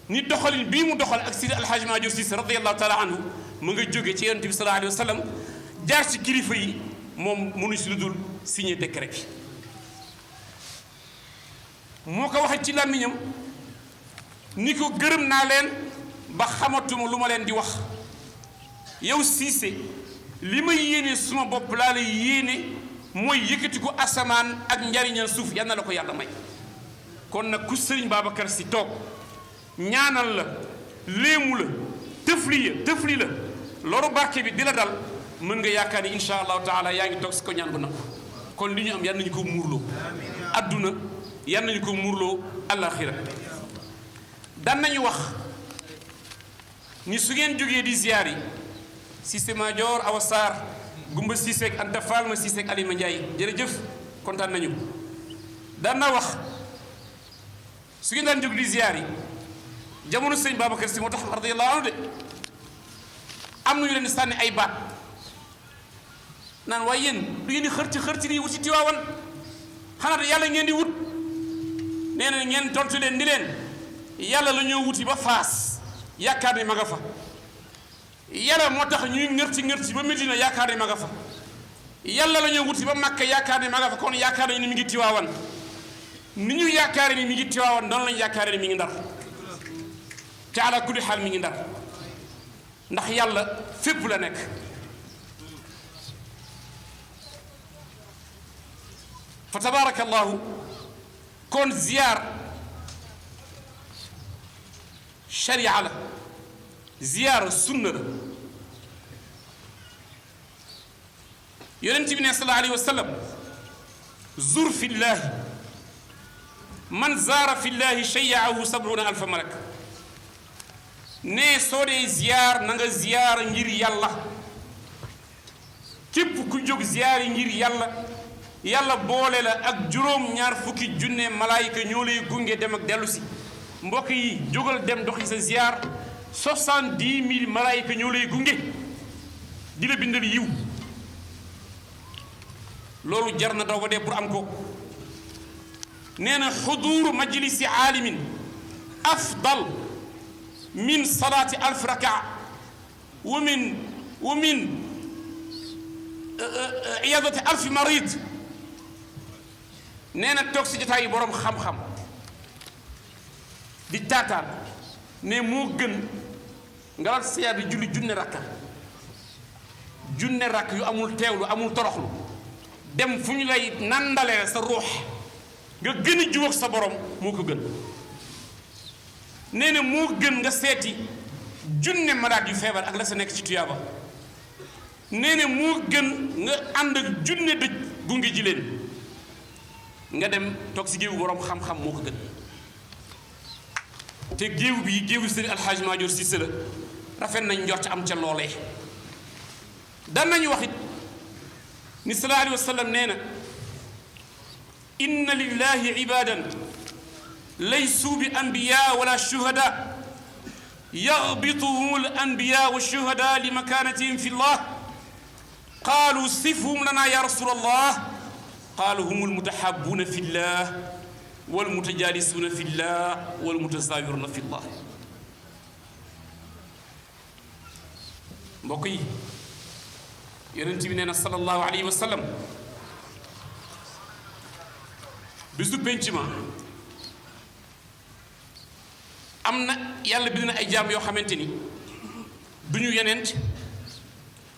ni doxalin bii mu doxal ak Sidi Alhaji Madior Cissé radiyallahu taala anhu mu nga jóge ci yonent bi sallallahu alayhi wa sallam jaar ci kilifa yi moom mënu si lu dul signé décret bi moo ko waxee ci làmmiñam ni ko gërëm naa leen ba xamatuma lu ma leen di wax yow Cissé li ma yéene suma bopp laa la yéene mooy yëkkati ko asamaan ak njariñal suuf yal na la ko yàlla may kon nag ku Sëriñ Babacar Sy toog ñaanal la léemu la tëfli la loru barke bi di la dal mën nga yaakaar ni insha allahu taala yaa ngi toog si ko ñaan bu nag kon li ñu am yal nañu ko muurloo adduna yal nañu ko muurloo alaxira dan nañu wax ni su ngeen jógee di ziyaar yi Cissé Madior Awa Sarr Gumba Cissé ak Anta Fall ma Cissé ak Alima Ndiaye jërëjëf kontaan nañu daan na wax su ngeen daan jóg di ziyaar yi jamono sëñ Babacar Sy moo tax radiyallahu anhu de am nañu leen di sànni ay baat naan waaye yéen du ngeen di xër ci nii wut ci Tiwaawan xanaa de yàlla ngeen di wut nee na ngeen tontu leen ni leen yàlla la ñoo wuti ba Faas yaakaar ne ma nga fa yàlla moo tax ñuy ngërti ba Medina yaakaar ne ma nga fa yàlla la ñoo wuti ba Makka yaakaar ne ma nga fa kon yaakaar nañu ni mi ngi Tiwaawan ni ñu yaakaare ni mi ngi Tiwaawan noonu lañu yaakaare ni mi ngi Ndar te ala kulli xaal mi ngi Ndar ndax yàlla fépp la nekk fa tabarakallahu kon ziyaar sharia la ziyaar sunna la yonent bi ne sallallahu alayhi wa sallam zur fi llahi man zaara fi llahi shayyaahu 70,000 malak ne soo dee ziyaar na nga ziyaar ngir yàlla képp ku jóg ziyaar yi ngir yàlla boole la ak juróom-ñaar fukki junne malaayika ñoo lay gunge dem ak dellu si mbokk yi jógal dem doxi sa ziyaar 70,000 malaayika ñoo lay gunge di la bindal yiw loolu jar na daw ba dee pour am ko nee na xuduuru majlisi aalimin afdal min salaati 1000 rakaa wa min iyaadati 1000 marid nee na toog si jotaay yi boroom xam-xam di taataan ne moo gën nga la siyaar di julli junne rakk yu amul teewlu amul toroxlu dem fu ñu lay nandalee sa ruux nga gën a jubóog sa borom moo ko gën nee na moo gën nga seeti junne malade yu feebar ak la sa nekk ci tuyaaba nee na moo gën nga ànd ak junne dëj gunge ji leen nga dem toog si géewu borom xam-xam moo ko gën te géew bi géewu Sëriñ Alxaaji Madior Cissé la rafet nañ njort am ca loolee dan nañu wax it ni sallallahu alayhi wa sallam nee na inna lillahi ibadan laysu bi anbiya wala shuhada yaghbituhum al anbiya wa shuhada li makanatihim fi llah qaalu sifhum lana ya rasul allah qaala hum almutahabuna fi llah wal mutajaalisuuna fillah wal mutasaawiruna fillah. mbokk yi yonent bi nee na sallallahu alayhi wa sallam bisu penc ma am na yàlla bind na ay jaam yoo xamante ni duñu yenent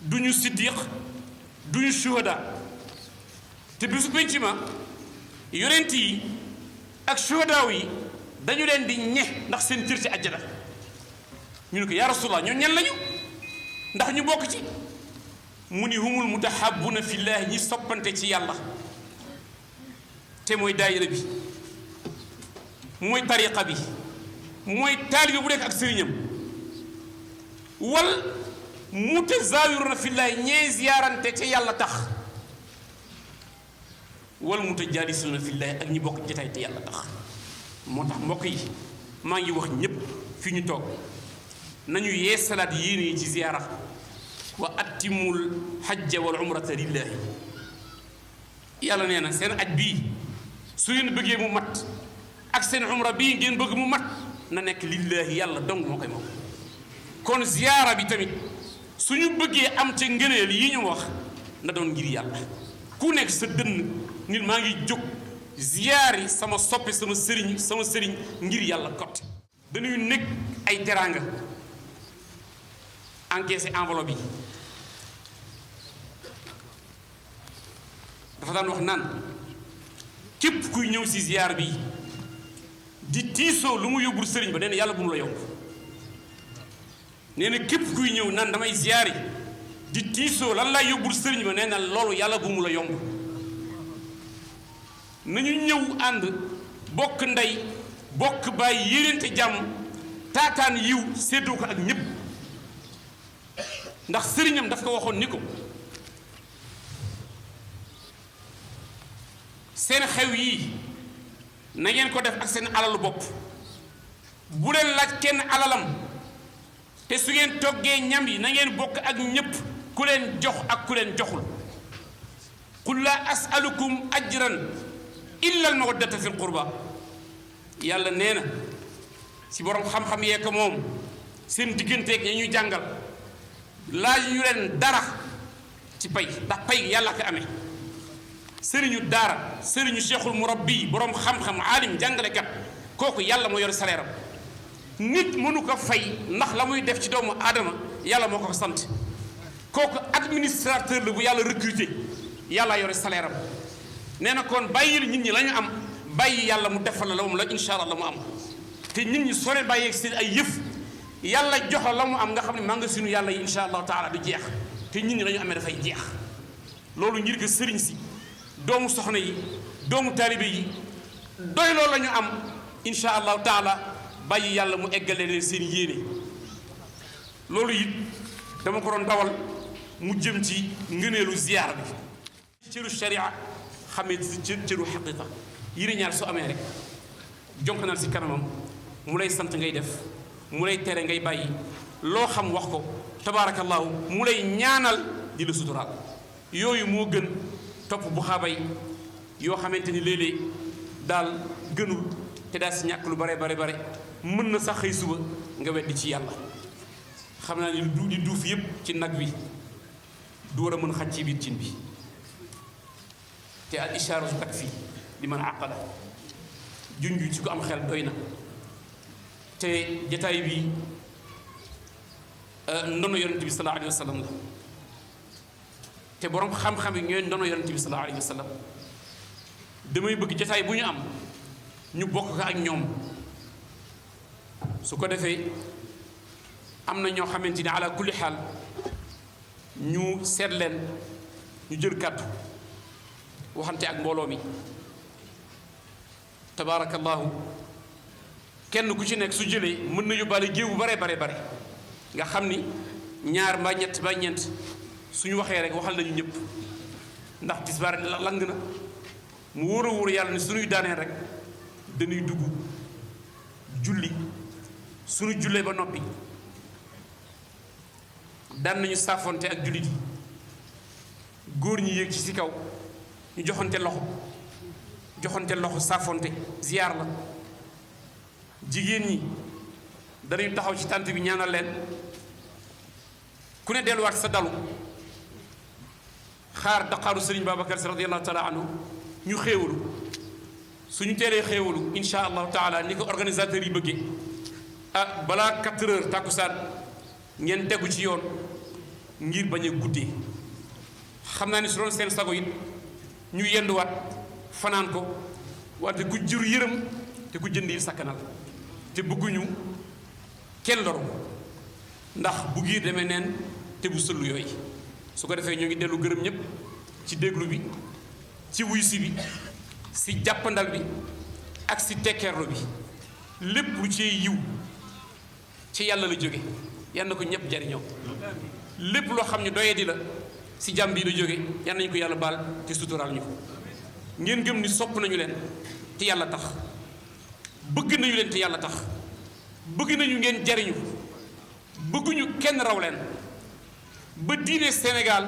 duñu siddiq duñu shuhada te bisu penc ma yonent yi ak shuhadaaw yi dañu leen di ñe ndax seen cër ci àjjana. ñu ne ko yaa rasulallah ñoo ñan lañu ndax ñu bokk ci mu ni humul mutahabbuna fillahi ñi soppante ci yàlla te mooy daayira bi mooy tariqa bi mooy taalibe bu nekk ak sëriñam wal mutazawiruna fillahi ñee ziyaarante te yàlla tax wal mutajalisuna fillahi ak ñi bokk jotaay te yàlla tax. moo tax mbokk yi maa ngi wax ñépp fi ñu toog nañu yeesalaat yéene yi ci ziyaara wa atimul hajja wal umrata lillahi. yàlla nee na seen aj bii su ngeen bëggee mu mat ak seen umra bii ngeen bëgg mu mat na nekk lillahi yàlla dong moo koy moom. kon ziyaara bi tamit suñu bëggee am ca ngëneel yi ñu wax na doon ngir yàlla. ku nekk sa dënn nit maa ngi jóg ziyaari sama soppe sama sëriñ ngir yàlla kot. dañuy nekk ay teraanga encaissé enveloppe yi dafa daan wax naan képp kuy ñëw si ziyaar bi di tiisoo lu mu yóbbul sëriñ ba nee na yàlla bu mu la yomb. nee na képp kuy ñëw naan damay ziyaari di tiisoo lan laa yóbbul sëriñ ba nee na loolu yàlla bu mu la yomb. nañu ñëw ànd bokk ndey bokk bàyyi yéeneente jàmm taataan yiw séddoo ko ak ñépp ndax sëriñam daf ko waxoon ni ko seen xew yii na ngeen ko def ak seen alalu bopp bu leen laaj kenn alalam te su ngeen toggee ñam yi na ngeen bokk ak ñépp ku leen jox ak ku leen joxul. qul laa asalukum ajran illa al mawaddata fi l qurba. yàlla nee na si borom xam-xam yee ko moom seen digganteeg ya ñuy jàngal laaj ñu leen dara ci pay ndax pay yàlla ko amee. sëriñu daara sëriñu cheikhul murabbi borom xam-xam aalim jàngalekat kooku yàlla moo yor salaire am nit mënu ko fay ndax la muy def ci doomu aadama yàlla moo ko sant. kooku administrateur la bu yàlla recruté yàlla yore salaire am. nee na kon bàyyil nit ñi la ñu am bàyyi yàlla mu defal la moom la incha allah la mu am te nit ñi soo leen bàyyeeg seen ay yëf yàlla jox la mu am nga xam ne magasinu yàlla yi incha allahu taala du jeex te nit ñi la ñu amee dafay jeex. loolu ngir ko sëriñ si doomu soxna yi doomu taalibe yi doy loolu la ñu am incha allahu taala bàyyi yàlla mu eggale leen seen yéene. loolu it dama ko doon dawal mu jëm ci ngëneelu ziyaar bi. cëru sharia xamee cëru xaqiqa yére ñaar su amee rek jonk naan si kanamam mu lay sant ngay def mu lay tere ngay bàyyi loo xam wax ko tabaarakallaahu mu lay ñaanal di la suturaal. yooyu moo gën topp bu xaabay yoo xamante ni léeg-léeg daal gënul te daal si ñàkk lu bare mën na sax xëy suba nga weddi ci yàlla. xam naa ni di duuf yépp ci nag wi du war a mën xaj ci biir cin bi te al ishaaratu takfi li man àqala junju ci ko am xel doy na. te jataay bi ndono yonent bi sallallahu alayhi wa sallam la te borom xam-xam yi ñooy ndono yonent bi sallallahu alayhi wa sallam. damay bëgg jataay bu ñu am ñu bokk ko ak ñoom su ko defee am na ñoo xamante ni ala kulli xaal ñu seet leen ñu jël kàddu waxante ak mbooloo mi tabaarakallaahu kenn ku ci nekk su jëlee mën na yóbbaale géew bu bare nga xam ni ñaar mbaa ñett mbaa ñeent suñu waxee rek waxal nañu ñëpp ndax tisbaar lang na mu wóor a wóor yàlla ni suñuy daaneel rek dañuy dugg julli suñu jullee ba noppi daan nañu saafonte ak jullit yi góor ñi yéeg ci si kaw ñu joxante loxo joxonte loxo saafonte ziyaar la jigéen ñi danañu taxaw ci tànt bi ñaanal leen ku ne delluwaat sa dalu xaar daqaaru Sëriñ Babacar Si radiyallahu taala anhu ñu xéewalu suñu teelee xéewalu insha allahu taala ni ko organisateurs yi bëggee balaa 4 heures tàkkusaan ngeen tegu ci yoon ngir bañ a guddee xam naa ni su doon seen sago it ñu yenduwaat fanaan ko wante ku jur yërëm te ku jënd yi sakkanal te bëgguñu kenn loru ndax bu giir demee neen te bu sëllu yooyu su ko defee ñoo ngi dellu gërëm ñëpp ci déglu bi ci wuysi bi si jàppandal bi ak si tekkeerlu bi lépp lu ci yiw ci yàlla la jóge yal na ko ñëpp jariñoo lépp loo xam ne doye di la si jàmm bii la jóge yal nañu ko yàlla baal te suturaal ñu ko ngeen gëm ni sopp nañu leen te yàlla tax bëgg nañu leen te yàlla tax bëgg nañu ngeen jariñu bëgguñu kenn raw leen ba diine Sénégal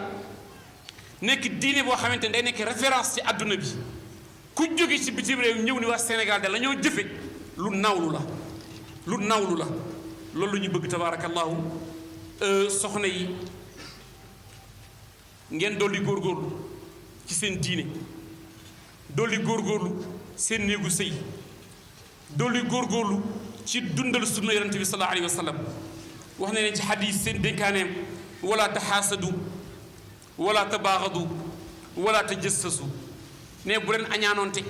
nekk diine boo xamante ne day nekk référence ci àdduna bi ku jóge ci bitim réew ñëw ni waa Sénégal de la ñoo jëfe lu nawlu la loolu la ñu bëgg tabaarakallahu soxna yi ngeen dolli góorgóorlu ci seen diine dolli góorgóorlu seen néegu sëy dolli góorgóorlu ci dundal sunna yonente bi sallallahu alayhi wa sallam wax na ne ci xadis seen dénkaaneem wala taxaasadu wala tabaaxadu wala tajassasu ne bu leen añaanoonte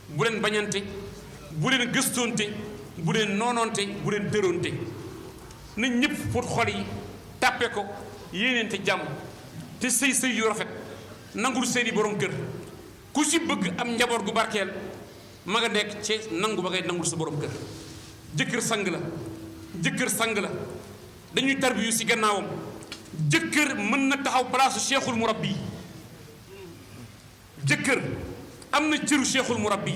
bu leen bañante bu leen gëstoonte bu leen noonoonte bu leen dëroonte na ñëpp pour xol yi tàppe ko yéeneente jàmm te sëy yu rafet nangul seeni borom kër ku ci bëgg am njaboot gu barkeel ma nga nekk ci nangu ba ngay nangul sa borom kër jëkkër sang la dañuy tarbiyu ci gannaawam jëkkër mën na taxaw palaasu cheikhul murabbi jëkkër am na cëru cheikhul murabbi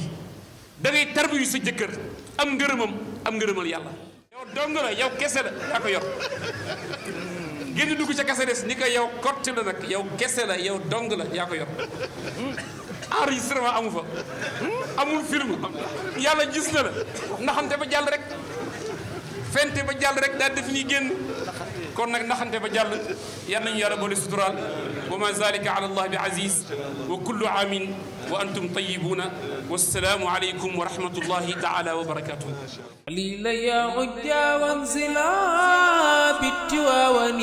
da ngay tarbiyu sa jëkkër am ngërëmal yàlla yow dong la yow kese la yaa ko yor génn dugg ca kese des ni ko yow kott la nag yow kese la yow dong la yaa ko yor enregistrement amu fa amul film yàlla gis na la naxante ba jàll rek fente ba jàll rek daal def nii génn kon nag naxante ba jàll yal nañu yàlla boole suturaal wa ma zalika ala allah bi aziz wa kullu aamin wa antum tayyibuna wassalaamu aleykum wa rahmatullahi taala wa barakatuh قليل يا عجا وانزلا بالتواون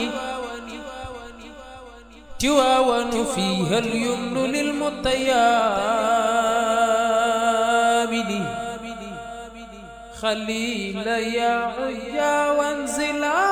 تواون فيها اليمن للمطيابد خليل يا عجا وانزلا